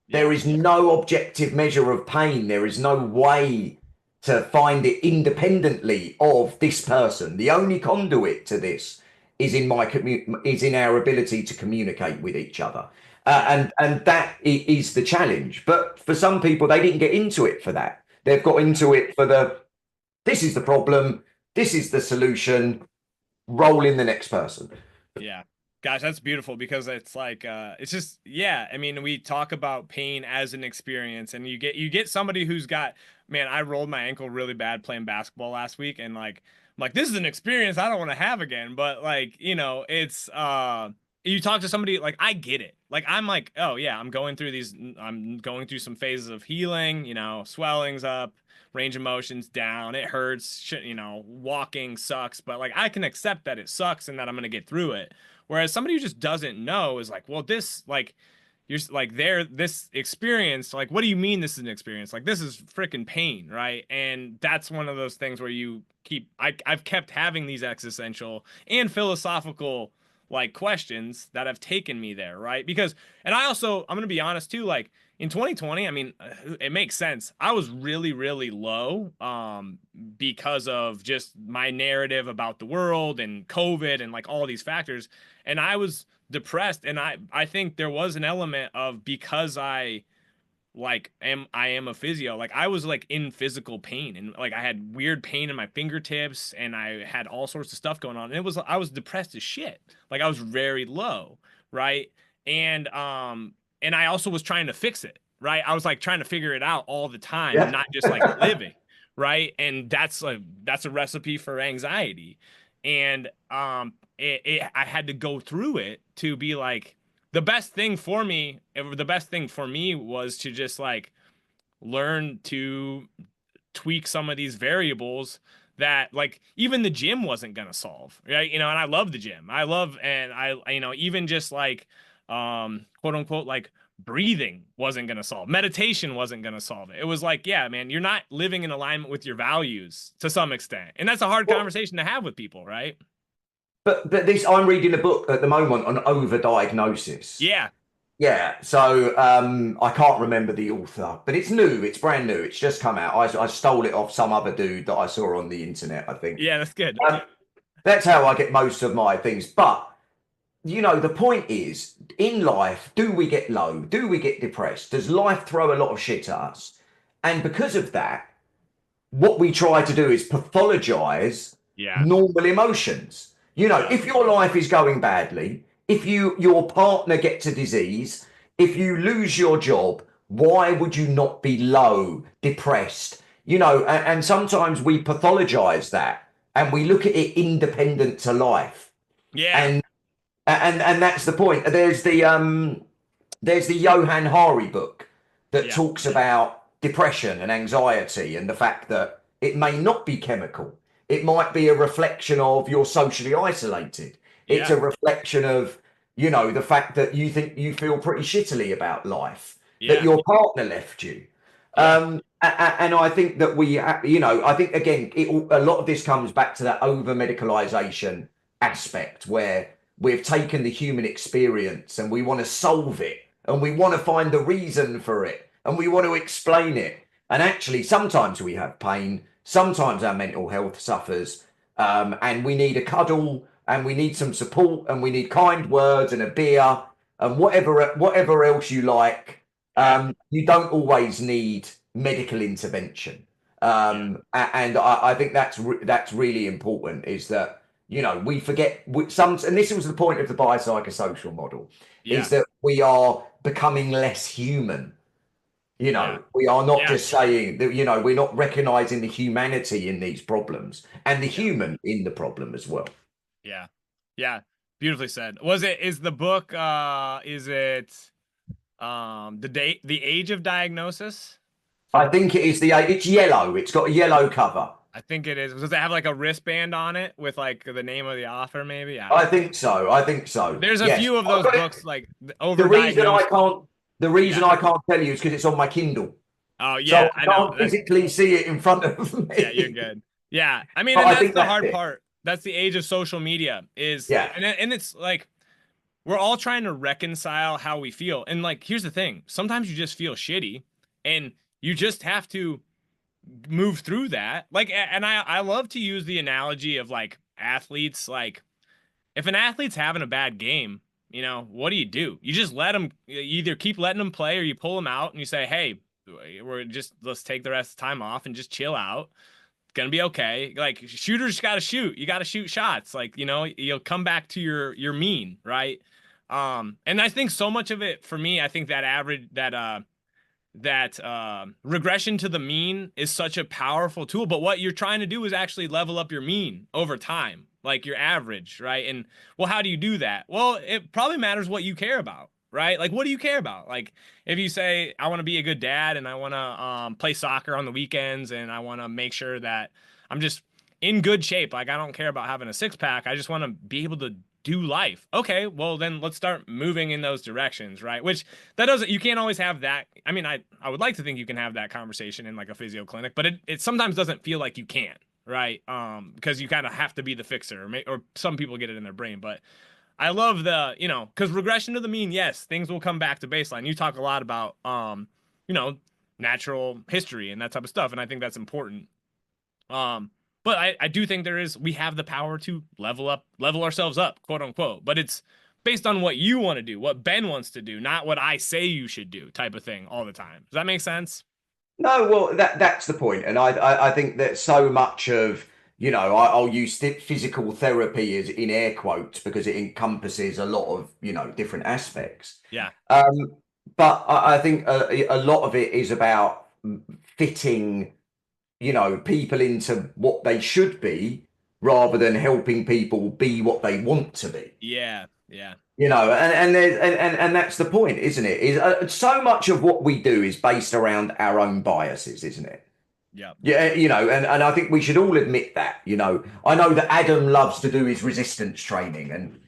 Speaker 2: There is no objective measure of pain. There is no way to find it independently of this person. The only conduit to this is is in our ability to communicate with each other.
Speaker 1: yeah,
Speaker 2: And that is the challenge. But for some people, they didn't get into it for that. They've got into it for this is the problem, this is the solution, roll in the next person.
Speaker 1: yeah. Gosh, that's beautiful because it's like it's just yeah, I mean, we talk about pain as an experience and you get somebody who's got man, I rolled my ankle really bad playing basketball last week and like I'm like this is an experience I don't want to have again, but like, it's you talk to somebody like I get it. Like I'm like, "Oh yeah, I'm going through some phases of healing, swelling's up, range of motion's down, it hurts, shit, walking sucks, but like I can accept that it sucks and that I'm going to get through it." Whereas somebody who just doesn't know is like, well, this like you're like this experience, like, what do you mean this is an experience? Like this is freaking pain, right? And that's one of those things where I've kept having these existential and philosophical like questions that have taken me there, right? Because and I'm gonna be honest too, like in 2020, I mean, it makes sense. I was really, really low because of just my narrative about the world and COVID and like all these factors. And I was depressed. And I think there was an element of because I am a physio, like I was like in physical pain and like I had weird pain in my fingertips and I had all sorts of stuff going on. And I was depressed as shit. Like I was very low, right? And I also was trying to fix it, right? I was like trying to figure it out all the time and
Speaker 2: Yeah.
Speaker 1: not just like living, right? And that's a recipe for anxiety. And I had to go through it to be like the best thing for me was to just like learn to tweak some of these variables that like even the gym wasn't gonna solve, right? And I love the gym. Even just like quote unquote like breathing wasn't gonna solve. Meditation wasn't gonna solve it. It was like, yeah, man, you're not living in alignment with your values to some extent. And that's a hard
Speaker 2: Well,
Speaker 1: conversation to have with people, right?
Speaker 2: but this, I'm reading a book at the moment on overdiagnosis.
Speaker 1: Yeah.
Speaker 2: Yeah, so I can't remember the author, but it's new. It's brand new. It's just come out. I stole it off some other dude that I saw on the internet, I think.
Speaker 1: Yeah, that's good.
Speaker 2: Um, that's how I get most of my things. But the point is, in life, do we get low? Do we get depressed? Does life throw a lot of shit at us? And because of that, what we try to do is pathologize
Speaker 1: Yeah.
Speaker 2: normal emotions.
Speaker 1: Yeah.
Speaker 2: If your life is going badly, if your partner gets a disease, if you lose your job, why would you not be low, depressed? And sometimes we pathologize that and we look at it independent to life.
Speaker 1: Yeah.
Speaker 2: And that's the point. There's the Johan Hari book that
Speaker 1: Yeah.
Speaker 2: talks about depression and anxiety and the fact that it may not be chemical. It might be a reflection of you're socially isolated. It's
Speaker 1: Yeah.
Speaker 2: a reflection of, the fact that you think you feel pretty shittily about life, that
Speaker 1: Yeah.
Speaker 2: your partner left you.
Speaker 1: Yeah.
Speaker 2: And I think that I think again, a lot of this comes back to that over medicalization aspect where we've taken the human experience and we want to solve it and we want to find the reason for it and we want to explain it. And actually, sometimes we have pain, sometimes our mental health suffers, and we need a cuddle and we need some support and we need kind words and a beer and whatever else you like.
Speaker 1: Yeah.
Speaker 2: You don't always need medical intervention.
Speaker 1: Yeah.
Speaker 2: And I think that's really important, is that, we forget and this was the point of the biopsychosocial model, is
Speaker 1: Yeah.
Speaker 2: that we are becoming less human.
Speaker 1: Yeah.
Speaker 2: We are not
Speaker 1: Yeah.
Speaker 2: just saying that, we're not recognizing the humanity in these problems and the
Speaker 1: Yeah.
Speaker 2: human in the problem as well.
Speaker 1: Yeah. Yeah. Beautifully said. Is the book is it the age of diagnosis for
Speaker 2: I
Speaker 1: the book?
Speaker 2: think it's yellow. It's got a yellow cover.
Speaker 1: I think it is. Does it have like a wristband on it with like the name of the author maybe? I
Speaker 2: I
Speaker 1: don't know.
Speaker 2: think so. I think so.
Speaker 1: There's a
Speaker 2: Yes.
Speaker 1: few of
Speaker 2: I've
Speaker 1: those
Speaker 2: got it.
Speaker 1: books like
Speaker 2: The reason I
Speaker 1: overdiagnosed.
Speaker 2: can't the reason
Speaker 1: Yeah.
Speaker 2: I can't tell you is because it's on my Kindle.
Speaker 1: Oh
Speaker 2: So
Speaker 1: yeah,
Speaker 2: I
Speaker 1: I know.
Speaker 2: can't
Speaker 1: That's
Speaker 2: physically see it in front of
Speaker 1: yeah, you're
Speaker 2: me.
Speaker 1: good. Yeah. I mean,
Speaker 2: But
Speaker 1: and
Speaker 2: I
Speaker 1: that's
Speaker 2: think
Speaker 1: the
Speaker 2: that's
Speaker 1: hard
Speaker 2: it.
Speaker 1: part. That's the age of social media is
Speaker 2: Yeah.
Speaker 1: and it's like we're all trying to reconcile how we feel. And like here's the thing. Sometimes you just feel shitty and you just have to move through that. Like and I love to use the analogy of like athletes like if an athlete's having a bad game, what do? You just let them you either keep letting them play or you pull them out and you say, "Hey, let's take the rest of the time off and just chill out. It's gonna be okay." Like shooters got to shoot. You got to shoot shots. Like, you'll come back to your mean, right? And I think so much of it for me, I think that regression to the mean is such a powerful tool, but what you're trying to do is actually level up your mean over time, like your average, right? And well, how do you do that? Well, it probably matters what you care about, right? Like what do you care about? Like if you say I want to be a good dad and I want to play soccer on the weekends and I want to make sure that I'm just in good shape, like I don't care about having a six pack, I just want to be able to do life. Okay, well then let's start moving in those directions, right? Which that doesn't you can't always have that. I mean, I would like to think you can have that conversation in like a physio clinic, but it sometimes doesn't feel like you can, right? Because you kind of have to be the fixer, or some people get it in their brain. But I love because regression to the mean, yes, things will come back to baseline. You talk a lot about you know natural history and that type of stuff, and I think that's important. But I do think we have the power to level ourselves up, quote unquote. But it's based on what you want to do, what Ben wants to do, not what I say you should do, type of thing all the time. Does that make sense?
Speaker 2: No, well, that's the point, and I think that so much of, I'll use physical therapy as in air quotes because it encompasses a lot of, different aspects.
Speaker 1: Yeah.
Speaker 2: Um, but I think a lot of it is about fitting, people into what they should be rather than helping people be what they want to be.
Speaker 1: Yeah. Yeah.
Speaker 2: And that's the point, isn't it? Is so much of what we do is based around our own biases, isn't it?
Speaker 1: Yeah.
Speaker 2: Yeah, and I think we should all admit that. I know that Adam loves to do his resistance training, and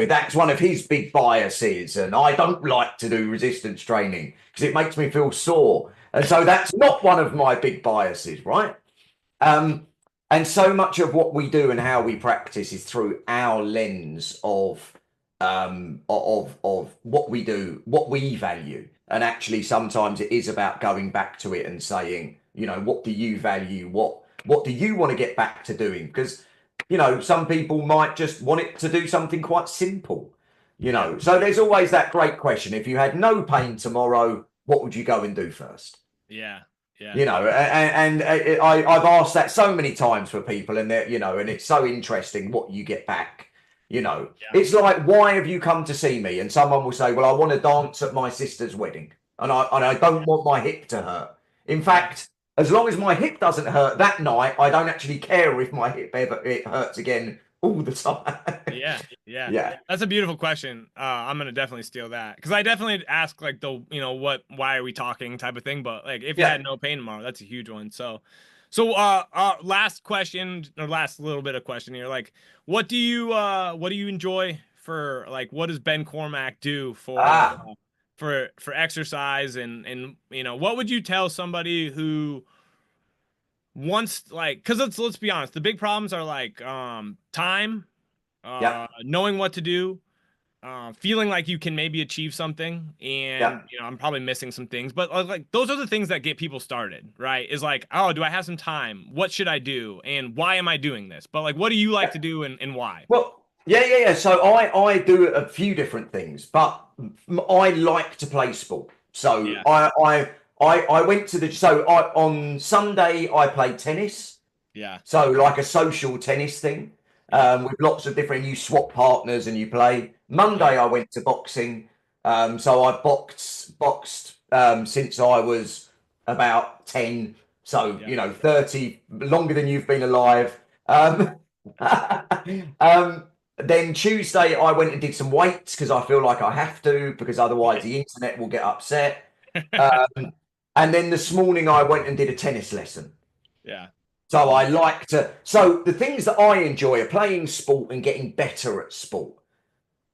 Speaker 2: that's one of his big biases. And I don't like to do resistance training because it makes me feel sore, and so that's not one of my big biases, right? Um, and so much of what we do and how we practice is through our lens of what we do, what we value. And actually sometimes it is about going back to it and saying, what do you value? What do you want to get back to doing? Because, some people might just want it to do something quite simple,
Speaker 1: Yeah.
Speaker 2: So there's always that great question. If you had no pain tomorrow, what would you go and do first?
Speaker 1: Yeah. Yeah.
Speaker 2: I've asked that so many times for people, and and it's so interesting what you get back.
Speaker 1: Yeah.
Speaker 2: It's like, why have you come to see me? And someone will say, well, I want to dance at my sister's wedding, and I don't want my hip to hurt. In
Speaker 1: Yeah.
Speaker 2: fact, as long as my hip doesn't hurt that night, I don't actually care if my hip ever it hurts again all the time.
Speaker 1: Yeah, yeah.
Speaker 2: Yeah,
Speaker 1: That's a beautiful question. I'm gonna definitely steal that because I definitely ask like why are we talking type of thing. But like, if you
Speaker 2: yeah.
Speaker 1: had no pain tomorrow, that's a huge one. Last question or last little bit of question here. Like, what do you enjoy for like, what does Ben Cormack do
Speaker 2: Ah,
Speaker 1: for exercise and what would you tell somebody who wants like, because let's be honest, the big problems are like time,
Speaker 2: yeah,
Speaker 1: knowing what to do, feeling like you can maybe achieve something, and
Speaker 2: yeah.
Speaker 1: I'm probably missing some things, but like those are the things that get people started, right? Is like, oh, do I have some time? What should I do? And why am I doing this? But like, what do you like to do and why?
Speaker 2: Well, yeah. So I do a few different things, but I like to play sport. So
Speaker 1: Yeah.
Speaker 2: I went to the on Sunday I played tennis.
Speaker 1: Yeah.
Speaker 2: So like a social tennis thing,
Speaker 1: Yeah.
Speaker 2: with lots of different. You swap partners and you play.
Speaker 1: Yeah.
Speaker 2: Monday I went to boxing. So I boxed since I was about 10. So
Speaker 1: Yeah.
Speaker 2: 30 longer than you've been alive. Um, then Tuesday I went and did some weights because I feel like I have to because otherwise the internet will get upset. Um, and then this morning I went and did a tennis lesson.
Speaker 1: Yeah.
Speaker 2: So I
Speaker 1: Nice.
Speaker 2: like to. So the things that I enjoy are playing sport and getting better at sport,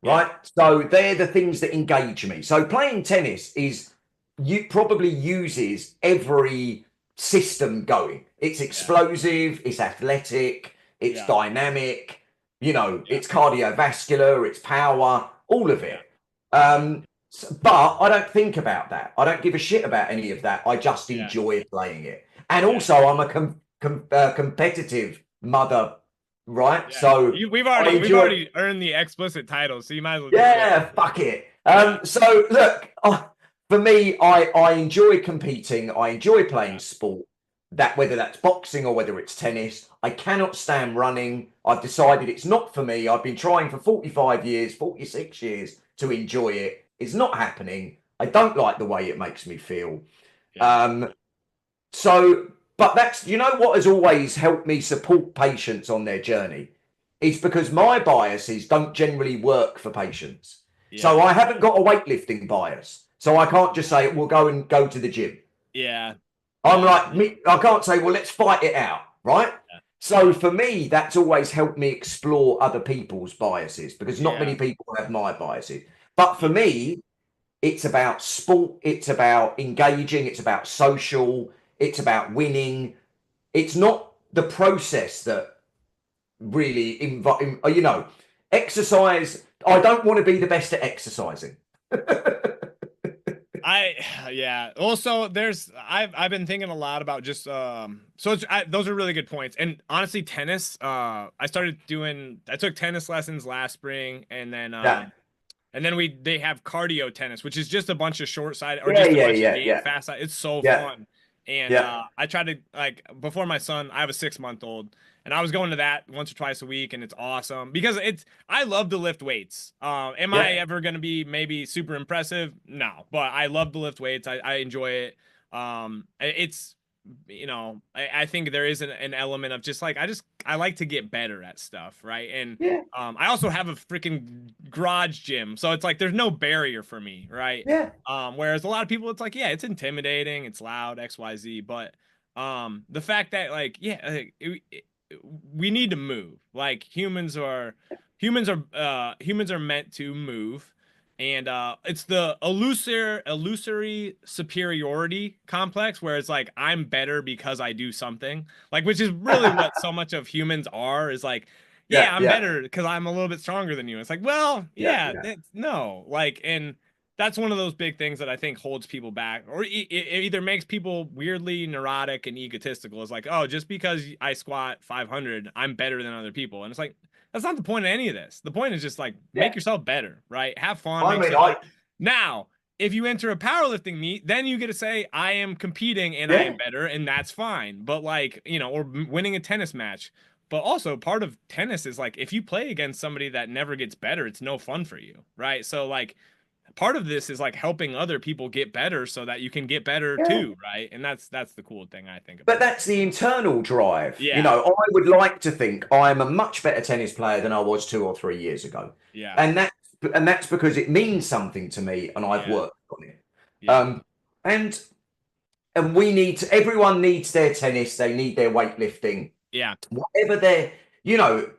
Speaker 1: Yeah.
Speaker 2: right? So they're the things that engage me. So playing tennis is you probably uses every system going. It's
Speaker 1: Yeah.
Speaker 2: explosive, it's athletic, it's
Speaker 1: Yeah.
Speaker 2: dynamic,
Speaker 1: Yeah.
Speaker 2: it's cardiovascular, it's power, all of
Speaker 1: Yeah.
Speaker 2: it.
Speaker 1: Yeah.
Speaker 2: But I don't think about that. I don't give a shit about any of that. I just
Speaker 1: Yeah.
Speaker 2: enjoy playing it. And
Speaker 1: Yeah.
Speaker 2: also, I'm a competitive mother, right?
Speaker 1: Yeah.
Speaker 2: So
Speaker 1: You, we've
Speaker 2: I
Speaker 1: already we've
Speaker 2: enjoy.
Speaker 1: already earned the explicit title, so you might as well just go
Speaker 2: Yeah,
Speaker 1: for it.
Speaker 2: fuck it.
Speaker 1: Yeah.
Speaker 2: So look, for me, I enjoy competing. I enjoy
Speaker 1: Yeah.
Speaker 2: playing sport. That whether that's boxing or whether it's tennis, I cannot stand running. I've decided it's not for me. I've been trying for 45 years, 46 years to enjoy it. It's not happening. I don't like the way it makes me feel.
Speaker 1: Yeah.
Speaker 2: Um, so, but that's, what has always helped me support patients on their journey is because my biases don't generally work for patients. So
Speaker 1: Yeah.
Speaker 2: I haven't got a weightlifting bias. So I can't just say, we'll go to the gym.
Speaker 1: Yeah.
Speaker 2: I'm
Speaker 1: Yeah.
Speaker 2: like, me, I can't say, well, let's fight it out, right? So
Speaker 1: Yeah.
Speaker 2: for me, that's always helped me explore other people's biases because not many
Speaker 1: Yeah.
Speaker 2: people have my biases. But for
Speaker 1: Yeah.
Speaker 2: me, it's about sport, it's about engaging, it's about social, it's about winning. It's not the process that really exercise. I don't want to be the best at exercising.
Speaker 1: I yeah. Also, I've been thinking a lot about just so those are really good points. And honestly, tennis. I took tennis lessons last spring,
Speaker 2: Yeah,
Speaker 1: and then they have cardio tennis, which is just a bunch of short side or
Speaker 2: yeah,
Speaker 1: just a
Speaker 2: yeah,
Speaker 1: bunch of
Speaker 2: yeah,
Speaker 1: game
Speaker 2: yeah,
Speaker 1: fast side. It's so
Speaker 2: yeah,
Speaker 1: fun. And
Speaker 2: yeah,
Speaker 1: I tried to like before my son. I have a 6 month old, and I was going to that once or twice a week, and it's awesome because I love to lift weights. Am I
Speaker 2: yeah,
Speaker 1: ever gonna be maybe super impressive? No, but I love to lift weights. I enjoy it. It's I think there is an element of just like I like to get better at stuff, right? And
Speaker 2: yeah,
Speaker 1: I also have a freaking garage gym, so it's like there's no barrier for me, right?
Speaker 2: yeah,
Speaker 1: Whereas a lot of people, it's like, yeah, it's intimidating, it's loud, X, Y, Z, but the fact that like, yeah, like, we need to move. Like humans are meant to move, and it's the illusory superiority complex where it's like I'm better because I do something, like which is really what so much of humans are is like
Speaker 2: yeah,
Speaker 1: yeah, I'm
Speaker 2: yeah,
Speaker 1: better because I'm a little bit stronger than you. It's like, well,
Speaker 2: yeah,
Speaker 1: yeah,
Speaker 2: yeah,
Speaker 1: no, like, and that's one of those big things that I think holds people back, or it either makes people weirdly neurotic and egotistical. It's like, oh, just because I squat 500, I'm better than other people, and it's like that's not the point of any of this. The point is just like make
Speaker 2: yeah.
Speaker 1: yourself better, right? Have fun,
Speaker 2: I
Speaker 1: make
Speaker 2: mean,
Speaker 1: yourself better. Now, if you enter a powerlifting meet, then you get to say, I am competing and I am
Speaker 2: yeah,
Speaker 1: better, and that's fine. But like, or winning a tennis match. But also part of tennis is like if you play against somebody that never gets better, it's no fun for you, right? So like part of this is like helping other people get better so that you can get better
Speaker 2: yeah.
Speaker 1: too, right? And that's the cool thing I think
Speaker 2: But
Speaker 1: about it.
Speaker 2: that's the internal drive.
Speaker 1: Yeah,
Speaker 2: I would like to think I'm a much better tennis player than I was 2 or 3 years ago.
Speaker 1: yeah,
Speaker 2: And that's because it means something to me and I've
Speaker 1: yeah,
Speaker 2: worked on it.
Speaker 1: yeah,
Speaker 2: Um, and everyone needs their tennis, they need their weightlifting,
Speaker 1: yeah,
Speaker 2: whatever you know,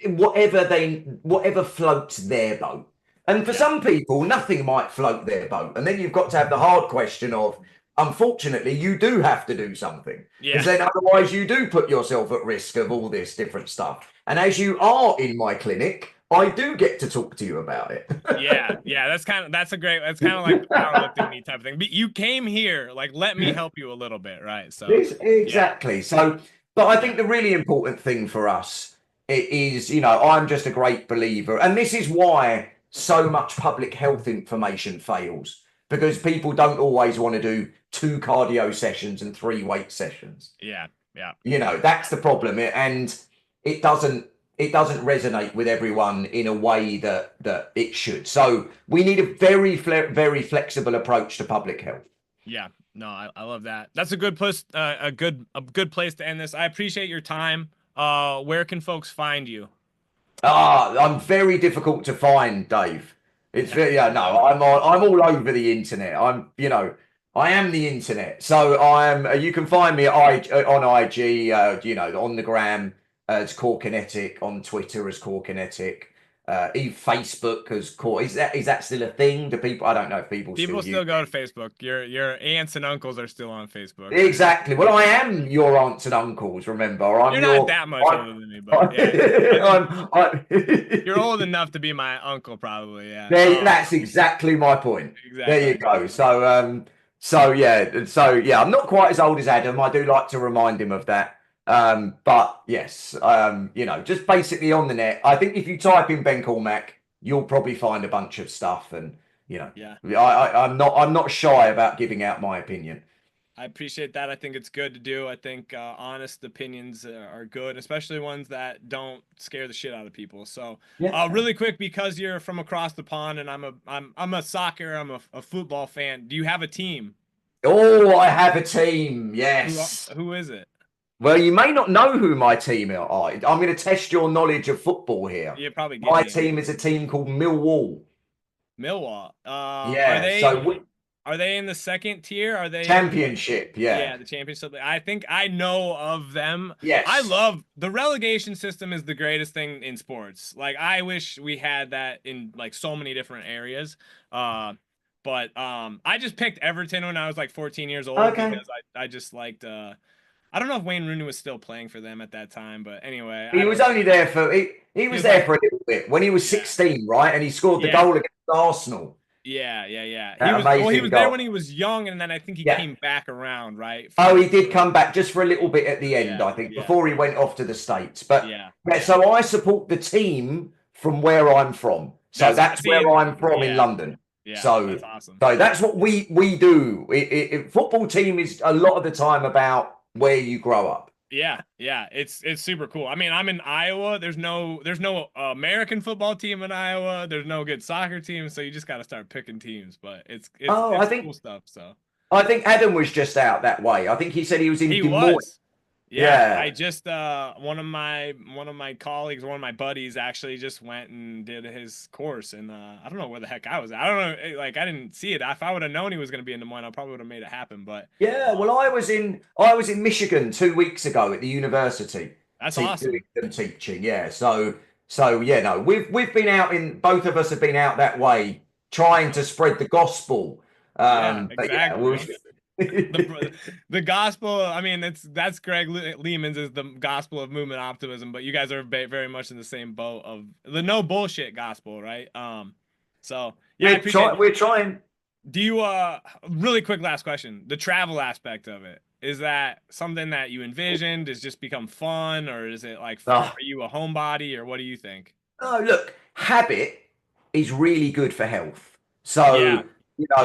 Speaker 2: whatever floats their boat. And for
Speaker 1: yeah,
Speaker 2: some people, nothing might float their boat. And then you've got to have the hard question of, unfortunately, you do have to do something because
Speaker 1: yeah.
Speaker 2: then otherwise you do put yourself at risk of all this different stuff. And as you are in my clinic, I do get to talk to you about it.
Speaker 1: Yeah, yeah, that's kind of like the powerlifting me type of thing. But you came here, like let me help you a little bit, right? So, yeah,
Speaker 2: Exactly. So, but I
Speaker 1: yeah,
Speaker 2: think the really important thing for us is, I'm just a great believer, and this is why so much public health information fails because people don't always want to do 2 cardio sessions and 3 weight sessions.
Speaker 1: Yeah. Yeah.
Speaker 2: That's the problem, and it doesn't resonate with everyone in a way that it should. So we need a very flexible approach to public health.
Speaker 1: Yeah. No, I love that. That's a good place, a good place to end this. I appreciate your time. Where can folks find you?
Speaker 2: I'm very difficult to find, Dave. It's very, yeah, no, I'm all over the internet. I am the internet. So you can find me on IG, on the gram as Core Kinetic, on Twitter as Core Kinetic, even Facebook as Core. Is that still a thing? Do people? I don't know if people
Speaker 1: People
Speaker 2: still use
Speaker 1: still go to Facebook. Your aunts and uncles are still on Facebook.
Speaker 2: Exactly. Well, I am your aunts and uncles. Remember,
Speaker 1: You're not that much older than me, but yeah, you're old enough to be my uncle, probably. Yeah.
Speaker 2: That's exactly my point. There you
Speaker 1: Exactly.
Speaker 2: go. So I'm not quite as old as Adam. I do like to remind him of that. But yes, just basically on the net. I think if you type in Ben Cormack, you'll probably find a bunch of stuff, and
Speaker 1: Yeah.
Speaker 2: I'm not shy about giving out my opinion.
Speaker 1: I appreciate that. I think it's good to do. I think honest opinions are good, especially ones that don't scare the shit out of people. So,
Speaker 2: Yeah.
Speaker 1: really quick, because you're from across the pond, and I'm a soccer, I'm a football fan. Do you have a team?
Speaker 2: Oh, I have a team. Yes.
Speaker 1: Who is it?
Speaker 2: Well, you may not know who my team are. I'm going to test your knowledge of football here.
Speaker 1: You probably give
Speaker 2: My
Speaker 1: me
Speaker 2: team is a team called Millwall.
Speaker 1: Millwall.
Speaker 2: Yeah.
Speaker 1: Are they in the second tier? Are they in
Speaker 2: Championship. Yeah.
Speaker 1: Yeah, the championship. I think I know of them. I
Speaker 2: Yes.
Speaker 1: love the relegation system is the greatest thing in sports. Like I wish we had that in like so many different areas. But I just picked Everton when I was like 14 years old
Speaker 2: Okay.
Speaker 1: because I just liked I don't know if Wayne Rooney was still playing for them at that time, but anyway,
Speaker 2: He was only there for he
Speaker 1: he
Speaker 2: was
Speaker 1: was
Speaker 2: there
Speaker 1: like
Speaker 2: for a little bit when he was
Speaker 1: yeah.
Speaker 2: 16, right? And he scored the
Speaker 1: Yeah.
Speaker 2: goal against Arsenal.
Speaker 1: Yeah.
Speaker 2: That
Speaker 1: He
Speaker 2: amazing
Speaker 1: was there
Speaker 2: goal.
Speaker 1: when he was young, and then I think he
Speaker 2: Yeah.
Speaker 1: came back around, right?
Speaker 2: Oh, he did come back just for a little bit at the end,
Speaker 1: Yeah,
Speaker 2: I think,
Speaker 1: yeah,
Speaker 2: before he went off to the States. But
Speaker 1: yeah,
Speaker 2: yeah,
Speaker 1: yeah.
Speaker 2: so I support the team from where I'm from. So that's
Speaker 1: See,
Speaker 2: where I'm from in
Speaker 1: yeah,
Speaker 2: London.
Speaker 1: yeah,
Speaker 2: So
Speaker 1: that's awesome.
Speaker 2: so that's what we do. Football team is a lot of the time about where you grow up.
Speaker 1: Yeah, it's super cool. I mean, I'm in Iowa. There's no American football team in Iowa. There's no good soccer team, so you just got to start picking teams. But
Speaker 2: Oh,
Speaker 1: it's cool stuff. So
Speaker 2: I think Adam was just out that way. I think he said he was in
Speaker 1: he
Speaker 2: Des Moines.
Speaker 1: was. Yeah,
Speaker 2: Yeah.
Speaker 1: I just one of my colleagues, one of my buddies actually just went and did his course, and I don't know where the heck I was at. I don't know, like I didn't see it. If I would have known he was going to be in Des Moines, I probably would have made it happen. But
Speaker 2: Yeah, well, I was in Michigan 2 weeks ago at the university,
Speaker 1: that's
Speaker 2: doing
Speaker 1: awesome.
Speaker 2: some teaching. Yeah, so yeah, no, we've been out in both of us have been out that way trying to spread the gospel.
Speaker 1: Yeah,
Speaker 2: But yeah,
Speaker 1: exactly. The gospel. I mean, that's Greg Lehman's is the gospel of movement optimism, but you guys are very much in the same boat of the no bullshit gospel, right? So yeah, I appreciate.
Speaker 2: we're trying.
Speaker 1: Do you really quick last question? The travel aspect of it, is that something that you envisioned? Is just become fun, or is it like are
Speaker 2: Oh,
Speaker 1: you a homebody, or what do you think?
Speaker 2: no, look, habit is really good for health.
Speaker 1: Yeah,
Speaker 2: So,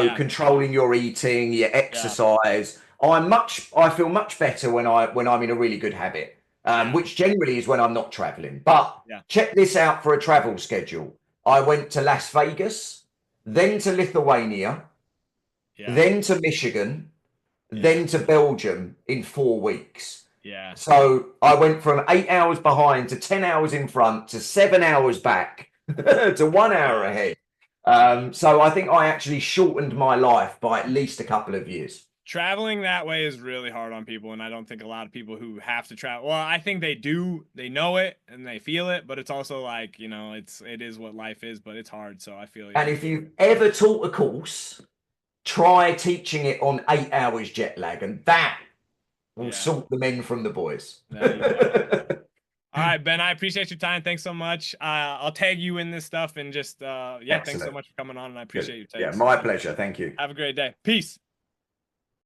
Speaker 1: yeah,
Speaker 2: controlling your eating, your
Speaker 1: yeah,
Speaker 2: exercise. I feel much better when I'm in a really good habit,
Speaker 1: yeah,
Speaker 2: which generally is when I'm not traveling. But
Speaker 1: yeah,
Speaker 2: check this out for a travel schedule. I went to Las Vegas, then to Lithuania,
Speaker 1: yeah,
Speaker 2: then to Michigan,
Speaker 1: yeah,
Speaker 2: then to Belgium in 4 weeks.
Speaker 1: yeah.
Speaker 2: So I went from 8 hours behind to 10 hours in front to 7 hours back to 1 hour
Speaker 1: Yeah.
Speaker 2: ahead.
Speaker 1: Yeah.
Speaker 2: So I think I actually shortened my life by at least a couple of years.
Speaker 1: Traveling that way is really hard on people, and I don't think a lot of people who have to travel. Well, I think they do. They know it and they feel it, but it's also like it is what life is, but it's hard. So I feel
Speaker 2: And
Speaker 1: yeah,
Speaker 2: if you've ever taught a course, try teaching it on 8 hours jet lag, and that will
Speaker 1: yeah.
Speaker 2: sort the men from the boys.
Speaker 1: There you go. All right, Ben, I appreciate your time. Thanks so much. I'll tag you in this stuff and just yeah, thanks so
Speaker 2: Excellent.
Speaker 1: much for coming on, and I
Speaker 2: Good.
Speaker 1: appreciate your
Speaker 2: Yeah,
Speaker 1: takes.
Speaker 2: my pleasure. Thank you.
Speaker 1: Have a great day. Peace.